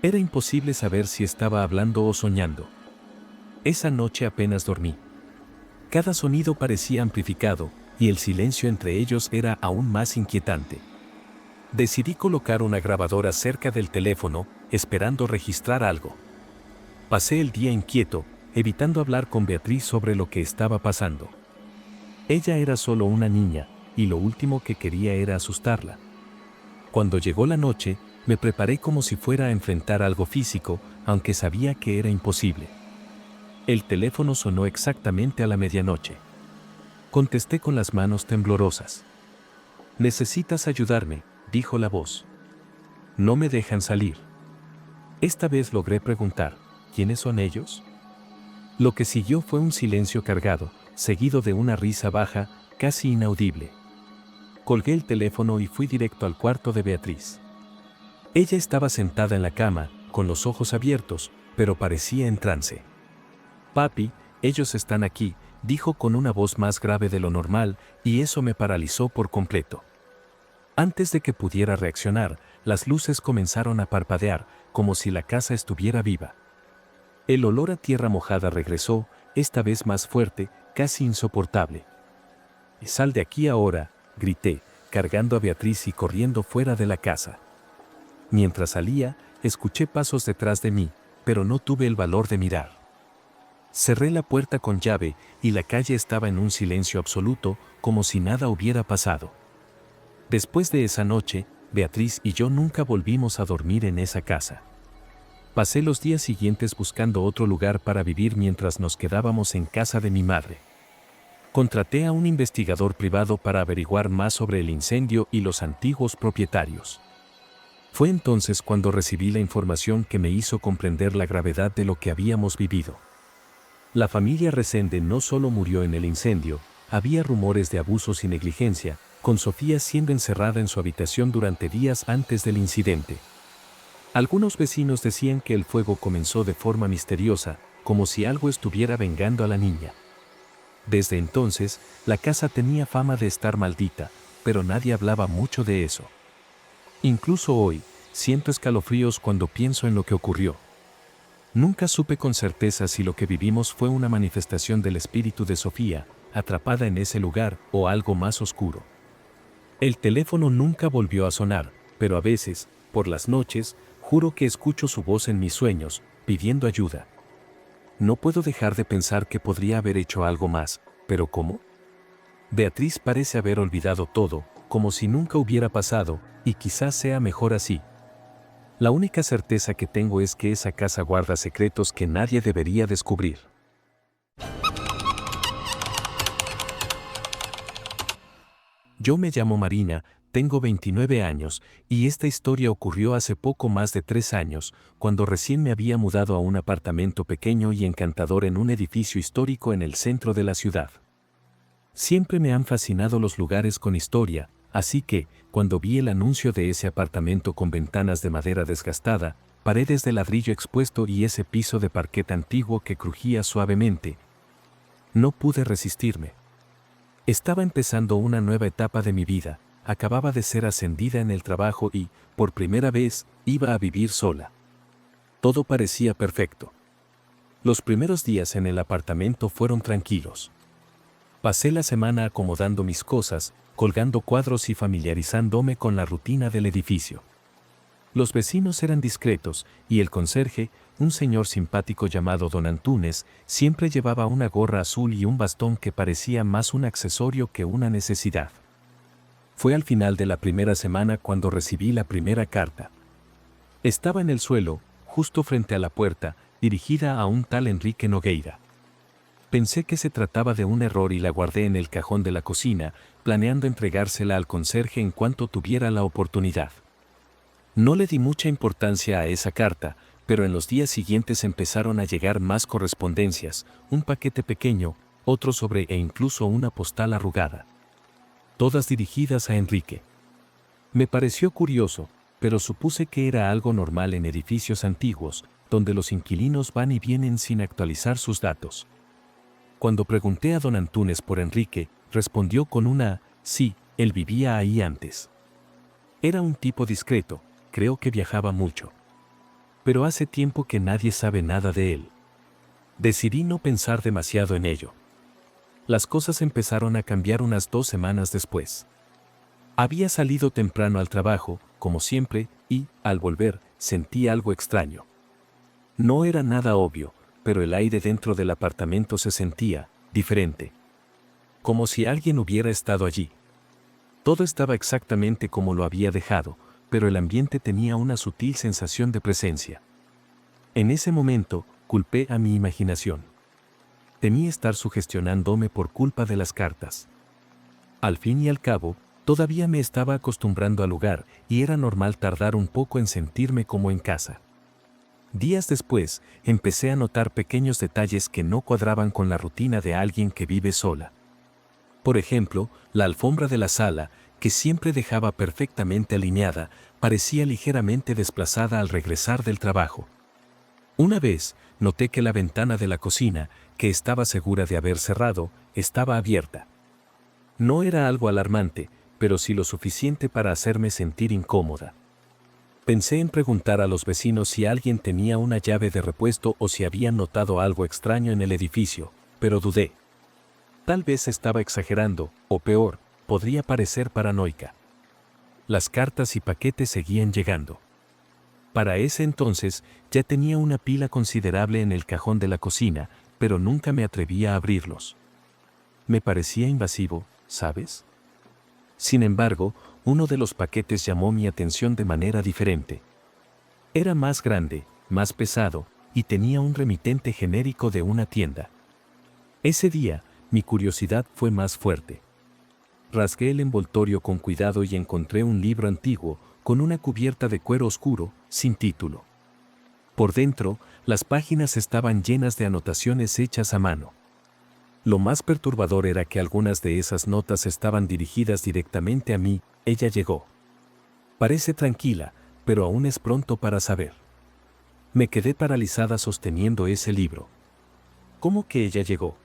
A: Era imposible saber si estaba hablando o soñando. Esa noche apenas dormí. Cada sonido parecía amplificado, y el silencio entre ellos era aún más inquietante. Decidí colocar una grabadora cerca del teléfono, esperando registrar algo. Pasé el día inquieto, evitando hablar con Beatriz sobre lo que estaba pasando. Ella era solo una niña, y lo último que quería era asustarla. Cuando llegó la noche, me preparé como si fuera a enfrentar algo físico, aunque sabía que era imposible. El teléfono sonó exactamente a la medianoche. Contesté con las manos temblorosas. «Necesitas ayudarme», dijo la voz. «No me dejan salir». Esta vez logré preguntar, ¿quiénes son ellos? Lo que siguió fue un silencio cargado, seguido de una risa baja, casi inaudible. Colgué el teléfono y fui directo al cuarto de Beatriz. Ella estaba sentada en la cama, con los ojos abiertos, pero parecía en trance. «Papi, ellos están aquí», dijo con una voz más grave de lo normal, y eso me paralizó por completo. Antes de que pudiera reaccionar, las luces comenzaron a parpadear, como si la casa estuviera viva. El olor a tierra mojada regresó, esta vez más fuerte, casi insoportable. «Sal de aquí ahora», grité, cargando a Beatriz y corriendo fuera de la casa. Mientras salía, escuché pasos detrás de mí, pero no tuve el valor de mirar. Cerré la puerta con llave y la calle estaba en un silencio absoluto, como si nada hubiera pasado. Después de esa noche, Beatriz y yo nunca volvimos a dormir en esa casa. Pasé los días siguientes buscando otro lugar para vivir mientras nos quedábamos en casa de mi madre. Contraté a un investigador privado para averiguar más sobre el incendio y los antiguos propietarios. Fue entonces cuando recibí la información que me hizo comprender la gravedad de lo que habíamos vivido. La familia Resende no solo murió en el incendio, había rumores de abusos y negligencia, con Sofía siendo encerrada en su habitación durante días antes del incidente. Algunos vecinos decían que el fuego comenzó de forma misteriosa, como si algo estuviera vengando a la niña. Desde entonces, la casa tenía fama de estar maldita, pero nadie hablaba mucho de eso. Incluso hoy, siento escalofríos cuando pienso en lo que ocurrió. Nunca supe con certeza si lo que vivimos fue una manifestación del espíritu de Sofía, atrapada en ese lugar, o algo más oscuro. El teléfono nunca volvió a sonar, pero a veces, por las noches, juro que escucho su voz en mis sueños, pidiendo ayuda. No puedo dejar de pensar que podría haber hecho algo más, pero ¿cómo? Beatriz parece haber olvidado todo, como si nunca hubiera pasado, y quizás sea mejor así. La única certeza que tengo es que esa casa guarda secretos que nadie debería descubrir. Yo me llamo Marina, tengo 29 años, y esta historia ocurrió hace poco más de 3 años, cuando recién me había mudado a un apartamento pequeño y encantador en un edificio histórico en el centro de la ciudad. Siempre me han fascinado los lugares con historia, así que, cuando vi el anuncio de ese apartamento con ventanas de madera desgastada, paredes de ladrillo expuesto y ese piso de parquet antiguo que crujía suavemente, no pude resistirme. Estaba empezando una nueva etapa de mi vida, acababa de ser ascendida en el trabajo y, por primera vez, iba a vivir sola. Todo parecía perfecto. Los primeros días en el apartamento fueron tranquilos. Pasé la semana acomodando mis cosas, colgando cuadros y familiarizándome con la rutina del edificio. Los vecinos eran discretos, y el conserje, un señor simpático llamado Don Antúnez, siempre llevaba una gorra azul y un bastón que parecía más un accesorio que una necesidad. Fue al final de la primera semana cuando recibí la primera carta. Estaba en el suelo, justo frente a la puerta, dirigida a un tal Enrique Nogueira. Pensé que se trataba de un error y la guardé en el cajón de la cocina, planeando entregársela al conserje en cuanto tuviera la oportunidad. No le di mucha importancia a esa carta, pero en los días siguientes empezaron a llegar más correspondencias, un paquete pequeño, otro sobre e incluso una postal arrugada. Todas dirigidas a Enrique. Me pareció curioso, pero supuse que era algo normal en edificios antiguos, donde los inquilinos van y vienen sin actualizar sus datos. Cuando pregunté a don Antúnez por Enrique, respondió con una sí, él vivía ahí antes. Era un tipo discreto, creo que viajaba mucho. Pero hace tiempo que nadie sabe nada de él. Decidí no pensar demasiado en ello. Las cosas empezaron a cambiar unas 2 semanas después. Había salido temprano al trabajo, como siempre, y, al volver, sentí algo extraño. No era nada obvio, pero el aire dentro del apartamento se sentía diferente. Como si alguien hubiera estado allí. Todo estaba exactamente como lo había dejado, pero el ambiente tenía una sutil sensación de presencia. En ese momento, culpé a mi imaginación. Temí estar sugestionándome por culpa de las cartas. Al fin y al cabo, todavía me estaba acostumbrando al lugar y era normal tardar un poco en sentirme como en casa. Días después, empecé a notar pequeños detalles que no cuadraban con la rutina de alguien que vive sola. Por ejemplo, la alfombra de la sala, que siempre dejaba perfectamente alineada, parecía ligeramente desplazada al regresar del trabajo. Una vez, noté que la ventana de la cocina, que estaba segura de haber cerrado, estaba abierta. No era algo alarmante, pero sí lo suficiente para hacerme sentir incómoda. Pensé en preguntar a los vecinos si alguien tenía una llave de repuesto o si habían notado algo extraño en el edificio, pero dudé. Tal vez estaba exagerando, o peor, podría parecer paranoica. Las cartas y paquetes seguían llegando. Para ese entonces, ya tenía una pila considerable en el cajón de la cocina, pero nunca me atrevía a abrirlos. Me parecía invasivo, ¿sabes? Sin embargo, uno de los paquetes llamó mi atención de manera diferente. Era más grande, más pesado, y tenía un remitente genérico de una tienda. Ese día, mi curiosidad fue más fuerte. Rasgué el envoltorio con cuidado y encontré un libro antiguo, con una cubierta de cuero oscuro, sin título. Por dentro, las páginas estaban llenas de anotaciones hechas a mano. Lo más perturbador era que algunas de esas notas estaban dirigidas directamente a mí. Ella llegó. Parece tranquila, pero aún es pronto para saber. Me quedé paralizada sosteniendo ese libro. ¿Cómo que ella llegó?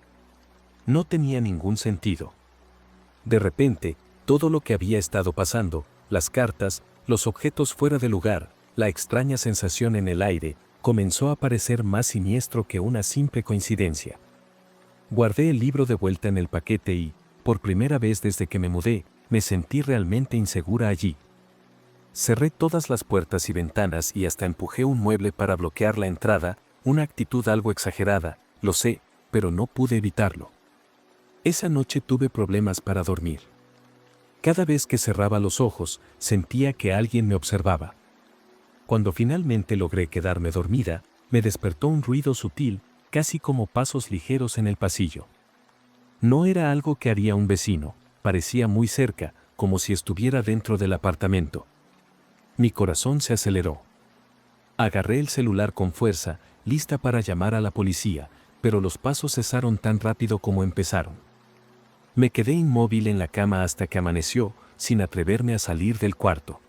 A: No tenía ningún sentido. De repente, todo lo que había estado pasando, las cartas, los objetos fuera de lugar, la extraña sensación en el aire, comenzó a parecer más siniestro que una simple coincidencia. Guardé el libro de vuelta en el paquete y, por primera vez desde que me mudé, me sentí realmente insegura allí. Cerré todas las puertas y ventanas y hasta empujé un mueble para bloquear la entrada, una actitud algo exagerada, lo sé, pero no pude evitarlo. Esa noche tuve problemas para dormir. Cada vez que cerraba los ojos, sentía que alguien me observaba. Cuando finalmente logré quedarme dormida, me despertó un ruido sutil, casi como pasos ligeros en el pasillo. No era algo que haría un vecino, parecía muy cerca, como si estuviera dentro del apartamento. Mi corazón se aceleró. Agarré el celular con fuerza, lista para llamar a la policía, pero los pasos cesaron tan rápido como empezaron. Me quedé inmóvil en la cama hasta que amaneció, sin atreverme a salir del cuarto.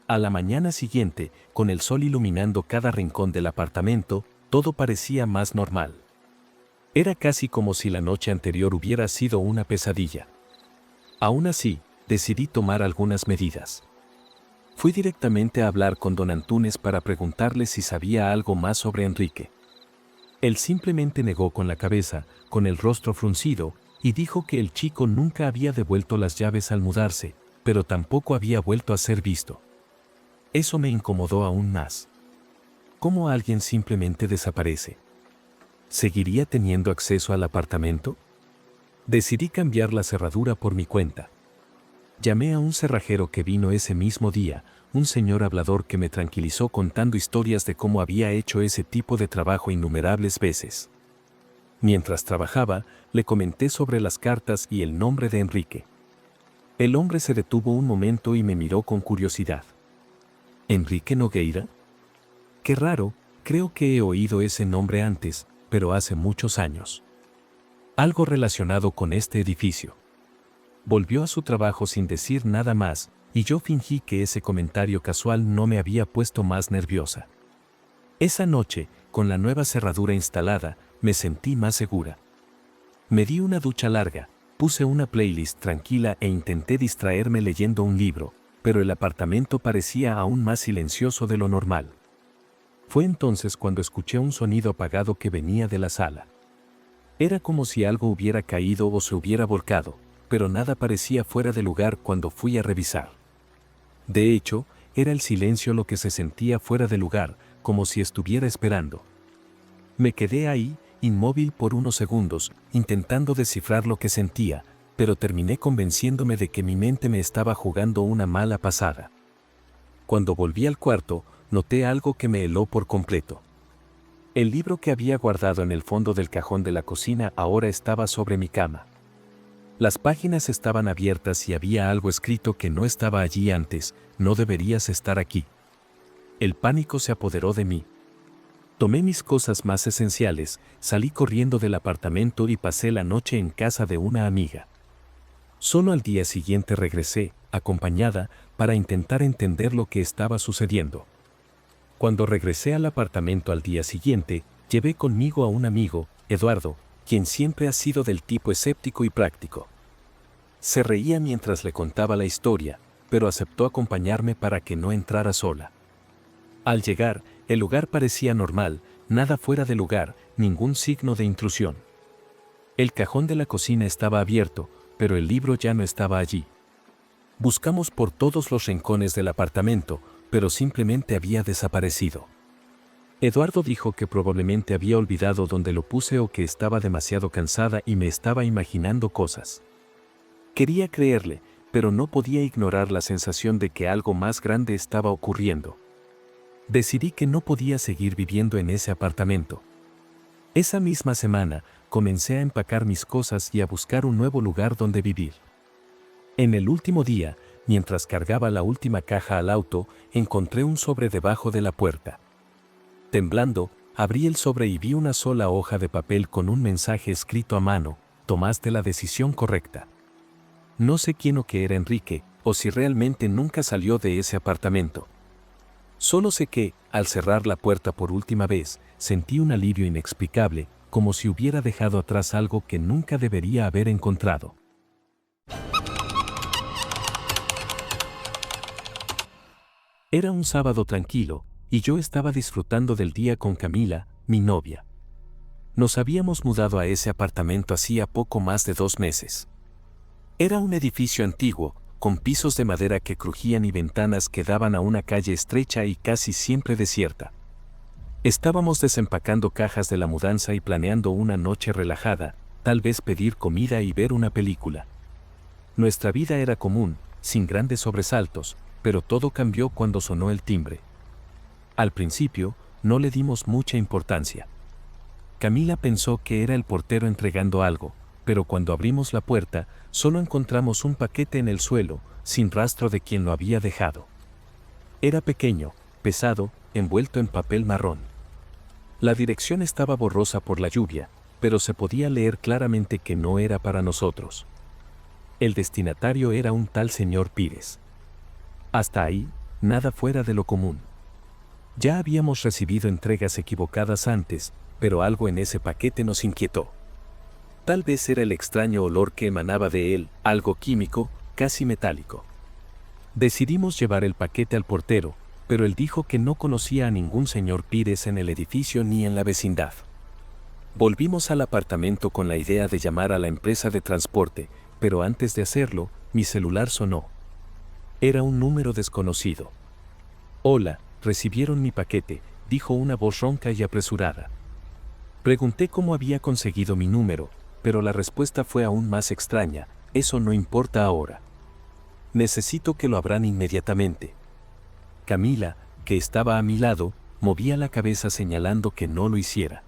A: A la mañana siguiente, con el sol iluminando cada rincón del apartamento, todo parecía más normal. Era casi como si la noche anterior hubiera sido una pesadilla. Aún así, decidí tomar algunas medidas. Fui directamente a hablar con don Antúnez para preguntarle si sabía algo más sobre Enrique. Él simplemente negó con la cabeza, con el rostro fruncido, y dijo que el chico nunca había devuelto las llaves al mudarse, pero tampoco había vuelto a ser visto. Eso me incomodó aún más. ¿Cómo alguien simplemente desaparece? ¿Seguiría teniendo acceso al apartamento? Decidí cambiar la cerradura por mi cuenta. Llamé a un cerrajero que vino ese mismo día, un señor hablador que me tranquilizó contando historias de cómo había hecho ese tipo de trabajo innumerables veces. Mientras trabajaba, le comenté sobre las cartas y el nombre de Enrique. El hombre se detuvo un momento y me miró con curiosidad. ¿Enrique Nogueira? Qué raro, creo que he oído ese nombre antes, pero hace muchos años. Algo relacionado con este edificio. Volvió a su trabajo sin decir nada más, y yo fingí que ese comentario casual no me había puesto más nerviosa. Esa noche, con la nueva cerradura instalada, me sentí más segura. Me di una ducha larga, puse una playlist tranquila e intenté distraerme leyendo un libro, pero el apartamento parecía aún más silencioso de lo normal. Fue entonces cuando escuché un sonido apagado que venía de la sala. Era como si algo hubiera caído o se hubiera volcado, pero nada parecía fuera de lugar cuando fui a revisar. De hecho, era el silencio lo que se sentía fuera de lugar, como si estuviera esperando. Me quedé ahí, inmóvil por unos segundos, intentando descifrar lo que sentía, pero terminé convenciéndome de que mi mente me estaba jugando una mala pasada. Cuando volví al cuarto, noté algo que me heló por completo. El libro que había guardado en el fondo del cajón de la cocina ahora estaba sobre mi cama. Las páginas estaban abiertas y había algo escrito que no estaba allí antes: no deberías estar aquí. El pánico se apoderó de mí. Tomé mis cosas más esenciales, salí corriendo del apartamento y pasé la noche en casa de una amiga. Solo al día siguiente regresé, acompañada, para intentar entender lo que estaba sucediendo. Cuando regresé al apartamento al día siguiente, llevé conmigo a un amigo, Eduardo, quien siempre ha sido del tipo escéptico y práctico. Se reía mientras le contaba la historia, pero aceptó acompañarme para que no entrara sola. Al llegar, el lugar parecía normal, nada fuera de lugar, ningún signo de intrusión. El cajón de la cocina estaba abierto, pero el libro ya no estaba allí. Buscamos por todos los rincones del apartamento, pero simplemente había desaparecido. Eduardo dijo que probablemente había olvidado dónde lo puse o que estaba demasiado cansada y me estaba imaginando cosas. Quería creerle, pero no podía ignorar la sensación de que algo más grande estaba ocurriendo. Decidí que no podía seguir viviendo en ese apartamento. Esa misma semana, comencé a empacar mis cosas y a buscar un nuevo lugar donde vivir. En el último día, mientras cargaba la última caja al auto, encontré un sobre debajo de la puerta. Temblando, abrí el sobre y vi una sola hoja de papel con un mensaje escrito a mano: tomaste la decisión correcta. No sé quién o qué era Enrique, o si realmente nunca salió de ese apartamento. Solo sé que, al cerrar la puerta por última vez, sentí un alivio inexplicable, como si hubiera dejado atrás algo que nunca debería haber encontrado. Era un sábado tranquilo, y yo estaba disfrutando del día con Camila, mi novia. Nos habíamos mudado a ese apartamento hacía poco más de 2 meses. Era un edificio antiguo, con pisos de madera que crujían y ventanas que daban a una calle estrecha y casi siempre desierta. Estábamos desempacando cajas de la mudanza y planeando una noche relajada, tal vez pedir comida y ver una película. Nuestra vida era común, sin grandes sobresaltos, pero todo cambió cuando sonó el timbre. Al principio, no le dimos mucha importancia. Camila pensó que era el portero entregando algo, pero cuando abrimos la puerta, solo encontramos un paquete en el suelo, sin rastro de quien lo había dejado. Era pequeño, pesado, envuelto en papel marrón. La dirección estaba borrosa por la lluvia, pero se podía leer claramente que no era para nosotros. El destinatario era un tal señor Pires. Hasta ahí, nada fuera de lo común. Ya habíamos recibido entregas equivocadas antes, pero algo en ese paquete nos inquietó. Tal vez era el extraño olor que emanaba de él, algo químico, casi metálico. Decidimos llevar el paquete al portero, pero él dijo que no conocía a ningún señor Pires en el edificio ni en la vecindad. Volvimos al apartamento con la idea de llamar a la empresa de transporte, pero antes de hacerlo, mi celular sonó. Era un número desconocido. «Hola, recibieron mi paquete», dijo una voz ronca y apresurada. Pregunté cómo había conseguido mi número, pero la respuesta fue aún más extraña: «Eso no importa ahora. Necesito que lo abran inmediatamente». Camila, que estaba a mi lado, movía la cabeza señalando que no lo hiciera.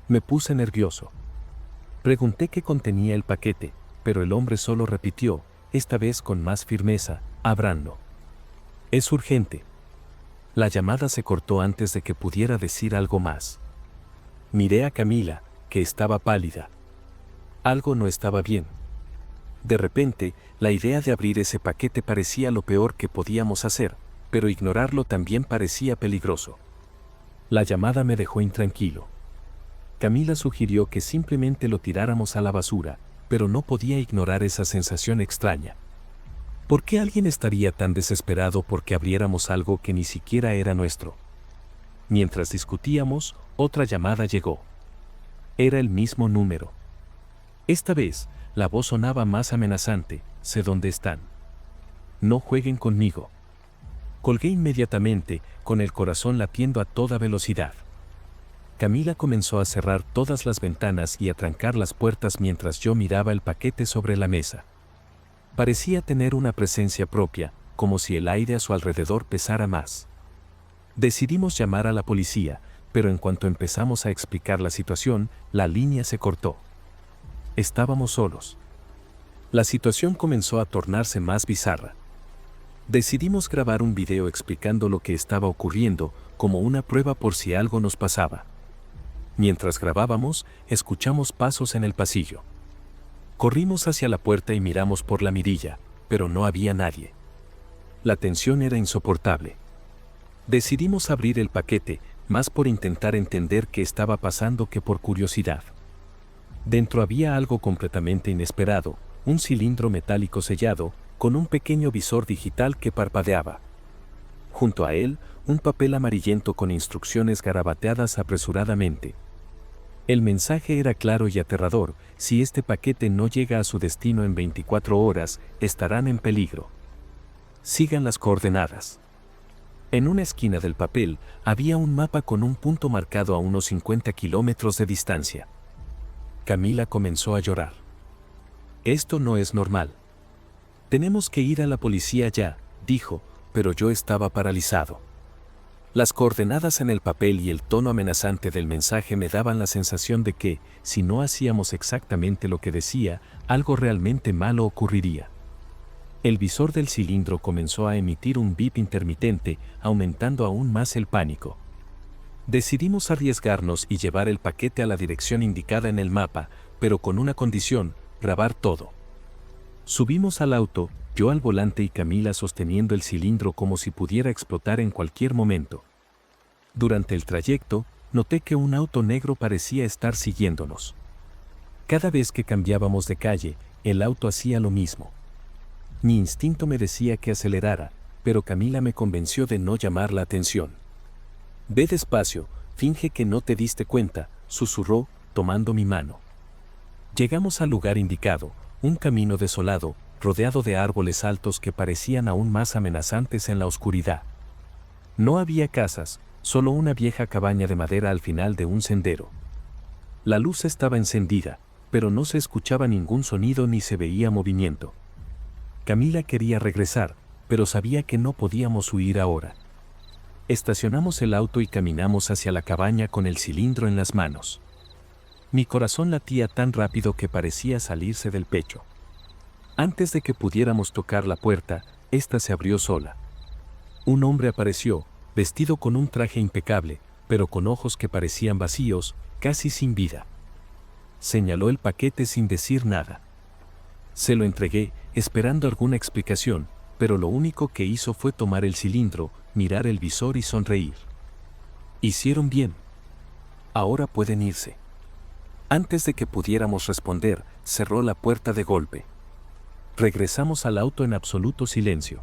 A: Me puse nervioso. Pregunté qué contenía el paquete, pero el hombre solo repitió, esta vez con más firmeza: «Ábranlo. Es urgente». La llamada se cortó antes de que pudiera decir algo más. Miré a Camila, que estaba pálida. Algo no estaba bien. De repente, la idea de abrir ese paquete parecía lo peor que podíamos hacer, pero ignorarlo también parecía peligroso. La llamada me dejó intranquilo. Camila sugirió que simplemente lo tiráramos a la basura, pero no podía ignorar esa sensación extraña. ¿Por qué alguien estaría tan desesperado porque abriéramos algo que ni siquiera era nuestro? Mientras discutíamos, otra llamada llegó. Era el mismo número. Esta vez, la voz sonaba más amenazante. Sé dónde están. No jueguen conmigo. Colgué inmediatamente, con el corazón latiendo a toda velocidad. Camila comenzó a cerrar todas las ventanas y a trancar las puertas mientras yo miraba el paquete sobre la mesa. Parecía tener una presencia propia, como si el aire a su alrededor pesara más. Decidimos llamar a la policía, pero en cuanto empezamos a explicar la situación, la línea se cortó. Estábamos solos. La situación comenzó a tornarse más bizarra. Decidimos grabar un video explicando lo que estaba ocurriendo, como una prueba por si algo nos pasaba. Mientras grabábamos, escuchamos pasos en el pasillo. Corrimos hacia la puerta y miramos por la mirilla, pero no había nadie. La tensión era insoportable. Decidimos abrir el paquete, más por intentar entender qué estaba pasando que por curiosidad. Dentro había algo completamente inesperado, un cilindro metálico sellado, con un pequeño visor digital que parpadeaba. Junto a él, un papel amarillento con instrucciones garabateadas apresuradamente. El mensaje era claro y aterrador: si este paquete no llega a su destino en 24 horas, estarán en peligro. Sigan las coordenadas. En una esquina del papel, había un mapa con un punto marcado a unos 50 kilómetros de distancia. Camila comenzó a llorar. Esto no es normal. Tenemos que ir a la policía ya, dijo, pero yo estaba paralizado. Las coordenadas en el papel y el tono amenazante del mensaje me daban la sensación de que, si no hacíamos exactamente lo que decía, algo realmente malo ocurriría. El visor del cilindro comenzó a emitir un bip intermitente, aumentando aún más el pánico. Decidimos arriesgarnos y llevar el paquete a la dirección indicada en el mapa, pero con una condición: grabar todo. Subimos al auto, yo al volante y Camila sosteniendo el cilindro como si pudiera explotar en cualquier momento. Durante el trayecto, noté que un auto negro parecía estar siguiéndonos. Cada vez que cambiábamos de calle, el auto hacía lo mismo. Mi instinto me decía que acelerara, pero Camila me convenció de no llamar la atención. Ve despacio, finge que no te diste cuenta, susurró, tomando mi mano. Llegamos al lugar indicado, un camino desolado, rodeado de árboles altos que parecían aún más amenazantes en la oscuridad. No había casas, solo una vieja cabaña de madera al final de un sendero. La luz estaba encendida, pero no se escuchaba ningún sonido ni se veía movimiento. Camila quería regresar, pero sabía que no podíamos huir ahora. Estacionamos el auto y caminamos hacia la cabaña con el cilindro en las manos. Mi corazón latía tan rápido que parecía salirse del pecho. Antes de que pudiéramos tocar la puerta, ésta se abrió sola. Un hombre apareció, vestido con un traje impecable, pero con ojos que parecían vacíos, casi sin vida. Señaló el paquete sin decir nada. Se lo entregué, esperando alguna explicación, pero lo único que hizo fue tomar el cilindro, mirar el visor y sonreír. Hicieron bien. Ahora pueden irse. Antes de que pudiéramos responder, cerró la puerta de golpe. Regresamos al auto en absoluto silencio.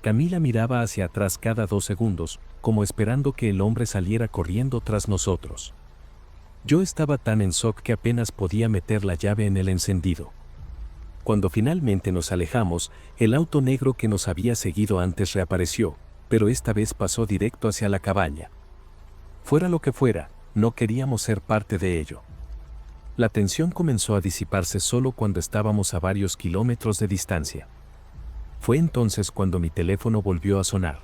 A: Camila miraba hacia atrás cada 2 segundos, como esperando que el hombre saliera corriendo tras nosotros. Yo estaba tan en shock que apenas podía meter la llave en el encendido. Cuando finalmente nos alejamos, el auto negro que nos había seguido antes reapareció, pero esta vez pasó directo hacia la cabaña. Fuera lo que fuera, no queríamos ser parte de ello. La tensión comenzó a disiparse solo cuando estábamos a varios kilómetros de distancia. Fue entonces cuando mi teléfono volvió a sonar.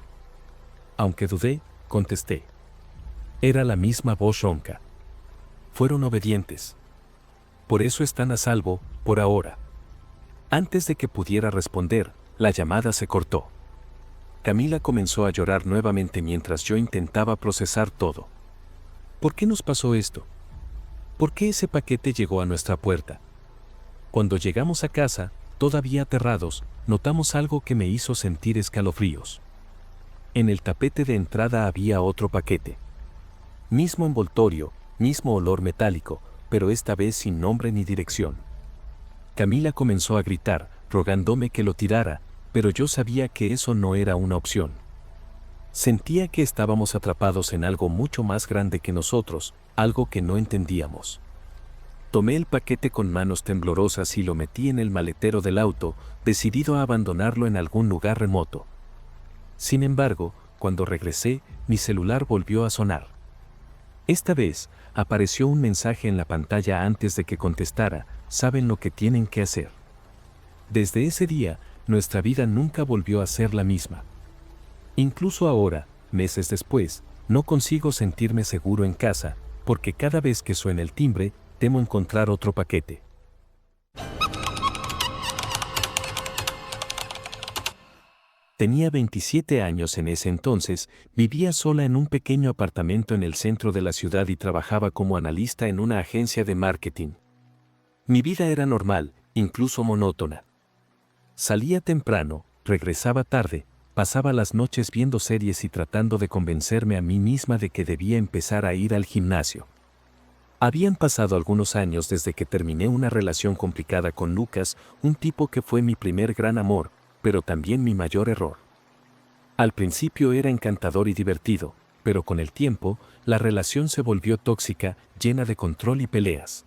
A: Aunque dudé, contesté. Era la misma voz ronca. Fueron obedientes. Por eso están a salvo, por ahora. Antes de que pudiera responder, la llamada se cortó. Camila comenzó a llorar nuevamente mientras yo intentaba procesar todo. ¿Por qué nos pasó esto? ¿Por qué ese paquete llegó a nuestra puerta? Cuando llegamos a casa, todavía aterrados, notamos algo que me hizo sentir escalofríos. En el tapete de entrada había otro paquete. Mismo envoltorio, mismo olor metálico, pero esta vez sin nombre ni dirección. Camila comenzó a gritar, rogándome que lo tirara, pero yo sabía que eso no era una opción. Sentía que estábamos atrapados en algo mucho más grande que nosotros, algo que no entendíamos. Tomé el paquete con manos temblorosas y lo metí en el maletero del auto, decidido a abandonarlo en algún lugar remoto. Sin embargo, cuando regresé, mi celular volvió a sonar. Esta vez, apareció un mensaje en la pantalla antes de que contestara: saben lo que tienen que hacer. Desde ese día, nuestra vida nunca volvió a ser la misma. Incluso ahora, meses después, no consigo sentirme seguro en casa, porque cada vez que suena el timbre, temo encontrar otro paquete. Tenía 27 años en ese entonces, vivía sola en un pequeño apartamento en el centro de la ciudad y trabajaba como analista en una agencia de marketing. Mi vida era normal, incluso monótona. Salía temprano, regresaba tarde, pasaba las noches viendo series y tratando de convencerme a mí misma de que debía empezar a ir al gimnasio. Habían pasado algunos años desde que terminé una relación complicada con Lucas, un tipo que fue mi primer gran amor, pero también mi mayor error. Al principio era encantador y divertido, pero con el tiempo, la relación se volvió tóxica, llena de control y peleas.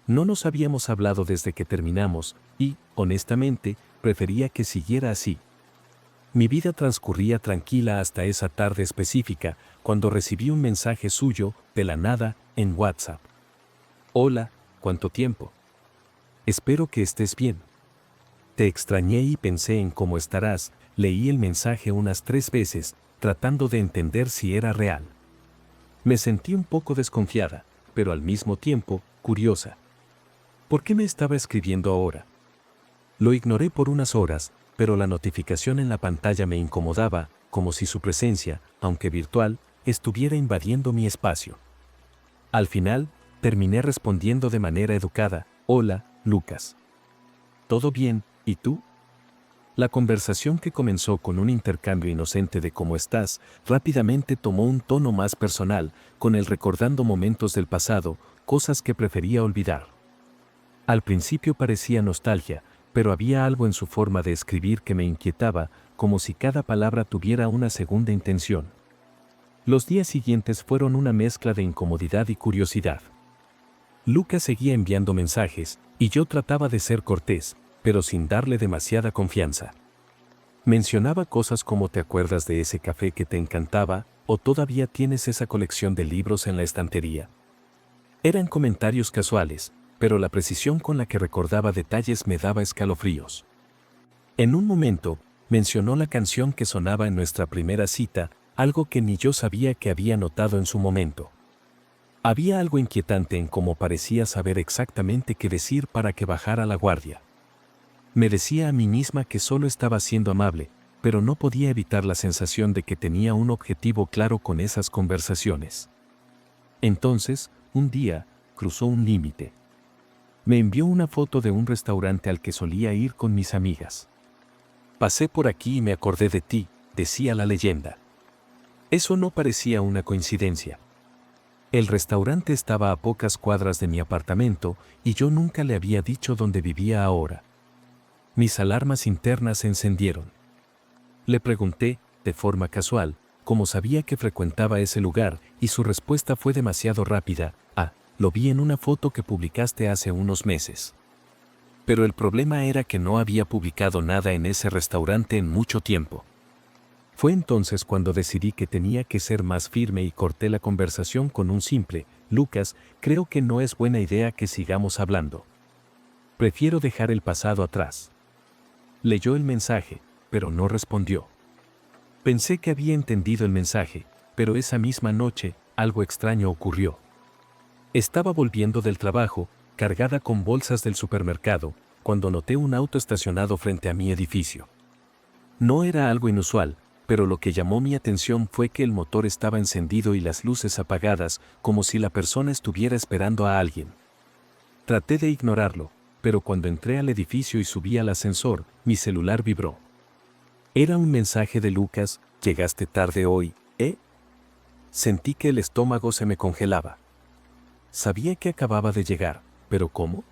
A: No nos habíamos hablado desde que terminamos y, honestamente, prefería que siguiera así. Mi vida transcurría tranquila hasta esa tarde específica, cuando recibí un mensaje suyo, de la nada, en WhatsApp. Hola, ¿cuánto tiempo? Espero que estés bien. Te extrañé y pensé en cómo estarás. Leí el mensaje unas 3 veces, tratando de entender si era real. Me sentí un poco desconfiada, pero al mismo tiempo, curiosa. ¿Por qué me estaba escribiendo ahora? Lo ignoré por unas horas, pero la notificación en la pantalla me incomodaba, como si su presencia, aunque virtual, estuviera invadiendo mi espacio. Al final, terminé respondiendo de manera educada: hola, Lucas. ¿Todo bien? ¿Y tú? La conversación, que comenzó con un intercambio inocente de ¿cómo estás?, rápidamente tomó un tono más personal, con él recordando momentos del pasado, cosas que prefería olvidar. Al principio parecía nostalgia, pero había algo en su forma de escribir que me inquietaba, como si cada palabra tuviera una segunda intención. Los días siguientes fueron una mezcla de incomodidad y curiosidad. Lucas seguía enviando mensajes, y yo trataba de ser cortés, pero sin darle demasiada confianza. Mencionaba cosas como ¿te acuerdas de ese café que te encantaba? ¿O todavía tienes esa colección de libros en la estantería? Eran comentarios casuales, pero la precisión con la que recordaba detalles me daba escalofríos. En un momento, mencionó la canción que sonaba en nuestra primera cita, algo que ni yo sabía que había notado en su momento. Había algo inquietante en cómo parecía saber exactamente qué decir para que bajara la guardia. Me decía a mí misma que solo estaba siendo amable, pero no podía evitar la sensación de que tenía un objetivo claro con esas conversaciones. Entonces, un día, cruzó un límite. Me envió una foto de un restaurante al que solía ir con mis amigas. Pasé por aquí y me acordé de ti, decía la leyenda. Eso no parecía una coincidencia. El restaurante estaba a pocas cuadras de mi apartamento y yo nunca le había dicho dónde vivía ahora. Mis alarmas internas se encendieron. Le pregunté, de forma casual, cómo sabía que frecuentaba ese lugar, y su respuesta fue demasiado rápida: ah, lo vi en una foto que publicaste hace unos meses. Pero el problema era que no había publicado nada en ese restaurante en mucho tiempo. Fue entonces cuando decidí que tenía que ser más firme y corté la conversación con un simple: Lucas, creo que no es buena idea que sigamos hablando. Prefiero dejar el pasado atrás. Leyó el mensaje, pero no respondió. Pensé que había entendido el mensaje, pero esa misma noche, algo extraño ocurrió. Estaba volviendo del trabajo, cargada con bolsas del supermercado, cuando noté un auto estacionado frente a mi edificio. No era algo inusual, pero lo que llamó mi atención fue que el motor estaba encendido y las luces apagadas, como si la persona estuviera esperando a alguien. Traté de ignorarlo, pero cuando entré al edificio y subí al ascensor, mi celular vibró. Era un mensaje de Lucas: «Llegaste tarde hoy, ¿eh?». Sentí que el estómago se me congelaba. Sabía que acababa de llegar, pero ¿cómo?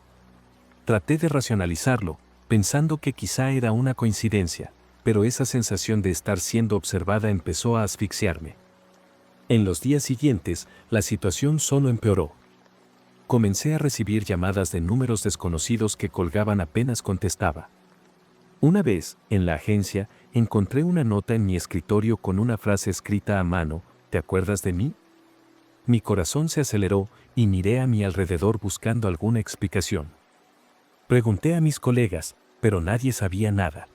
A: Traté de racionalizarlo, pensando que quizá era una coincidencia, pero esa sensación de estar siendo observada empezó a asfixiarme. En los días siguientes, la situación solo empeoró. Comencé a recibir llamadas de números desconocidos que colgaban apenas contestaba. Una vez, en la agencia, encontré una nota en mi escritorio con una frase escrita a mano: «¿Te acuerdas de mí?». Mi corazón se aceleró y miré a mi alrededor buscando alguna explicación. Pregunté a mis colegas, pero nadie sabía nada.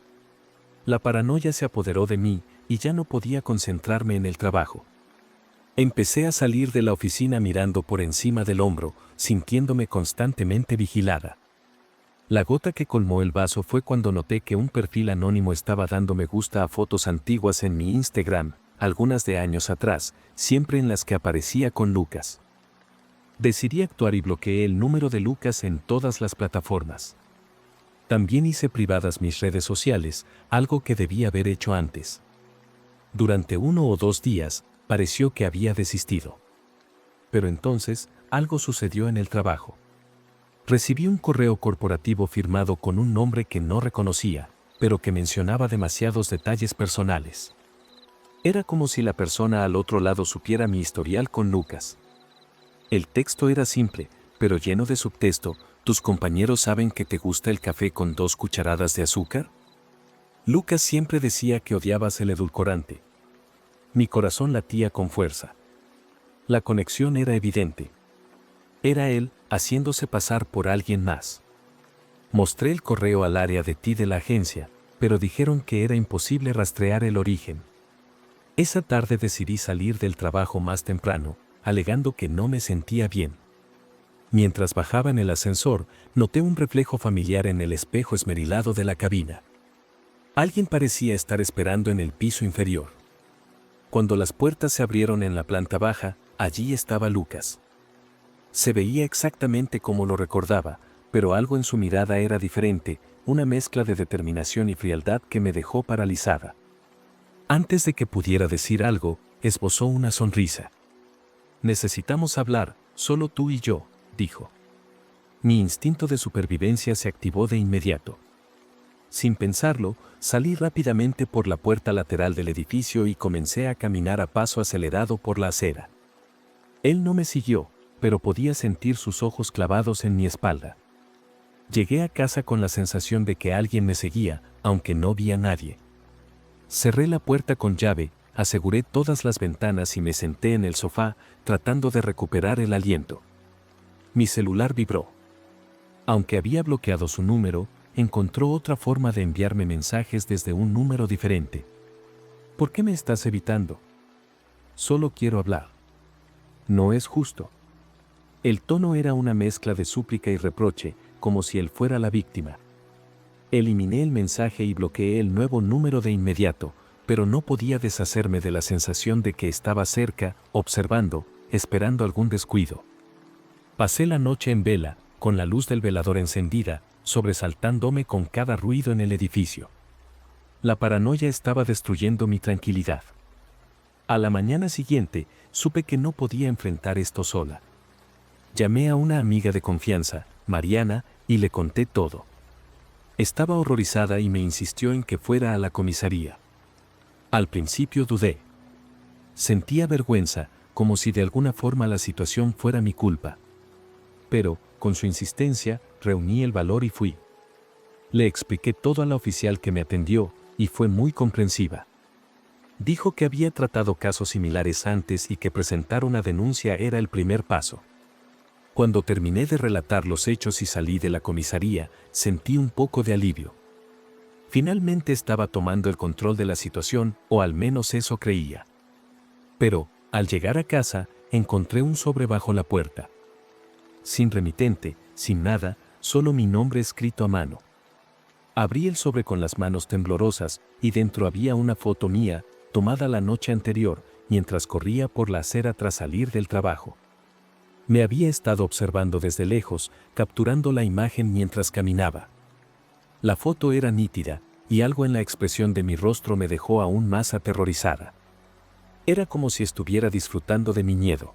A: La paranoia se apoderó de mí y ya no podía concentrarme en el trabajo. Empecé a salir de la oficina mirando por encima del hombro, sintiéndome constantemente vigilada. La gota que colmó el vaso fue cuando noté que un perfil anónimo estaba dando me gusta a fotos antiguas en mi Instagram, algunas de años atrás, siempre en las que aparecía con Lucas. Decidí actuar y bloqueé el número de Lucas en todas las plataformas. También hice privadas mis redes sociales, algo que debía haber hecho antes. Durante 1 o 2 días, pareció que había desistido. Pero entonces, algo sucedió en el trabajo. Recibí un correo corporativo firmado con un nombre que no reconocía, pero que mencionaba demasiados detalles personales. Era como si la persona al otro lado supiera mi historial con Lucas. El texto era simple, pero lleno de subtexto: «¿Tus compañeros saben que te gusta el café con 2 cucharadas de azúcar?». Lucas siempre decía que odiabas el edulcorante. Mi corazón latía con fuerza. La conexión era evidente. Era él, haciéndose pasar por alguien más. Mostré el correo al área de TI de la agencia, pero dijeron que era imposible rastrear el origen. Esa tarde decidí salir del trabajo más temprano, alegando que no me sentía bien. Mientras bajaba en el ascensor, noté un reflejo familiar en el espejo esmerilado de la cabina. Alguien parecía estar esperando en el piso inferior. Cuando las puertas se abrieron en la planta baja, allí estaba Lucas. Se veía exactamente como lo recordaba, pero algo en su mirada era diferente, una mezcla de determinación y frialdad que me dejó paralizada. Antes de que pudiera decir algo, esbozó una sonrisa. «Necesitamos hablar, solo tú y yo», dijo. Mi instinto de supervivencia se activó de inmediato. Sin pensarlo, salí rápidamente por la puerta lateral del edificio y comencé a caminar a paso acelerado por la acera. Él no me siguió, pero podía sentir sus ojos clavados en mi espalda. Llegué a casa con la sensación de que alguien me seguía, aunque no vi a nadie. Cerré la puerta con llave, aseguré todas las ventanas y me senté en el sofá, tratando de recuperar el aliento. Mi celular vibró. Aunque había bloqueado su número, encontró otra forma de enviarme mensajes desde un número diferente. «¿Por qué me estás evitando? Solo quiero hablar. No es justo». El tono era una mezcla de súplica y reproche, como si él fuera la víctima. Eliminé el mensaje y bloqueé el nuevo número de inmediato, pero no podía deshacerme de la sensación de que estaba cerca, observando, esperando algún descuido. Pasé la noche en vela, con la luz del velador encendida, sobresaltándome con cada ruido en el edificio. La paranoia estaba destruyendo mi tranquilidad. A la mañana siguiente, supe que no podía enfrentar esto sola. Llamé a una amiga de confianza, Mariana, y le conté todo. Estaba horrorizada y me insistió en que fuera a la comisaría. Al principio dudé. Sentía vergüenza, como si de alguna forma la situación fuera mi culpa. Pero, con su insistencia, reuní el valor y fui. Le expliqué todo a la oficial que me atendió, y fue muy comprensiva. Dijo que había tratado casos similares antes y que presentar una denuncia era el primer paso. Cuando terminé de relatar los hechos y salí de la comisaría, sentí un poco de alivio. Finalmente estaba tomando el control de la situación, o al menos eso creía. Pero, al llegar a casa, encontré un sobre bajo la puerta. Sin remitente, sin nada, solo mi nombre escrito a mano. Abrí el sobre con las manos temblorosas, y dentro había una foto mía, tomada la noche anterior, mientras corría por la acera tras salir del trabajo. Me había estado observando desde lejos, capturando la imagen mientras caminaba. La foto era nítida, y algo en la expresión de mi rostro me dejó aún más aterrorizada. Era como si estuviera disfrutando de mi miedo.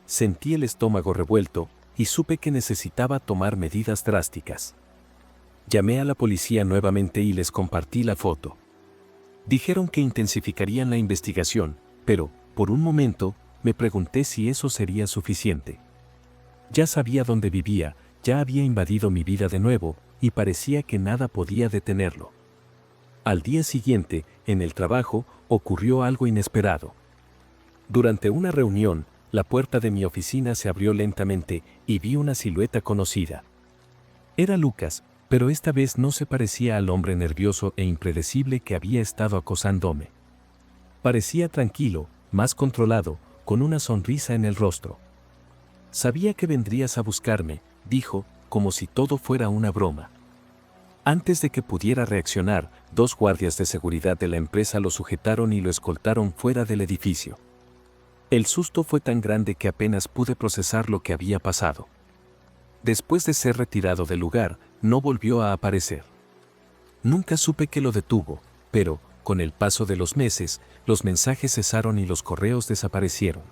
A: Sentí el estómago revuelto, y supe que necesitaba tomar medidas drásticas. Llamé a la policía nuevamente y les compartí la foto. Dijeron que intensificarían la investigación, pero, por un momento, me pregunté si eso sería suficiente. Ya sabía dónde vivía, ya había invadido mi vida de nuevo, y parecía que nada podía detenerlo. Al día siguiente, en el trabajo, ocurrió algo inesperado. Durante una reunión, la puerta de mi oficina se abrió lentamente y vi una silueta conocida. Era Lucas, pero esta vez no se parecía al hombre nervioso e impredecible que había estado acosándome. Parecía tranquilo, más controlado, con una sonrisa en el rostro. Sabía que vendrías a buscarme, dijo, como si todo fuera una broma. Antes de que pudiera reaccionar, 2 guardias de seguridad de la empresa lo sujetaron y lo escoltaron fuera del edificio. El susto fue tan grande que apenas pude procesar lo que había pasado. Después de ser retirado del lugar, no volvió a aparecer. Nunca supe qué lo detuvo, pero, con el paso de los meses, los mensajes cesaron y los correos desaparecieron.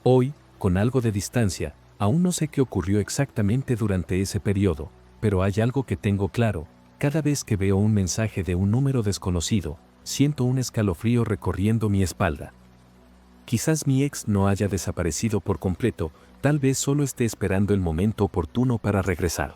A: Hoy, con algo de distancia, aún no sé qué ocurrió exactamente durante ese periodo, pero hay algo que tengo claro: cada vez que veo un mensaje de un número desconocido, siento un escalofrío recorriendo mi espalda. Quizás mi ex no haya desaparecido por completo, tal vez solo esté esperando el momento oportuno para regresar.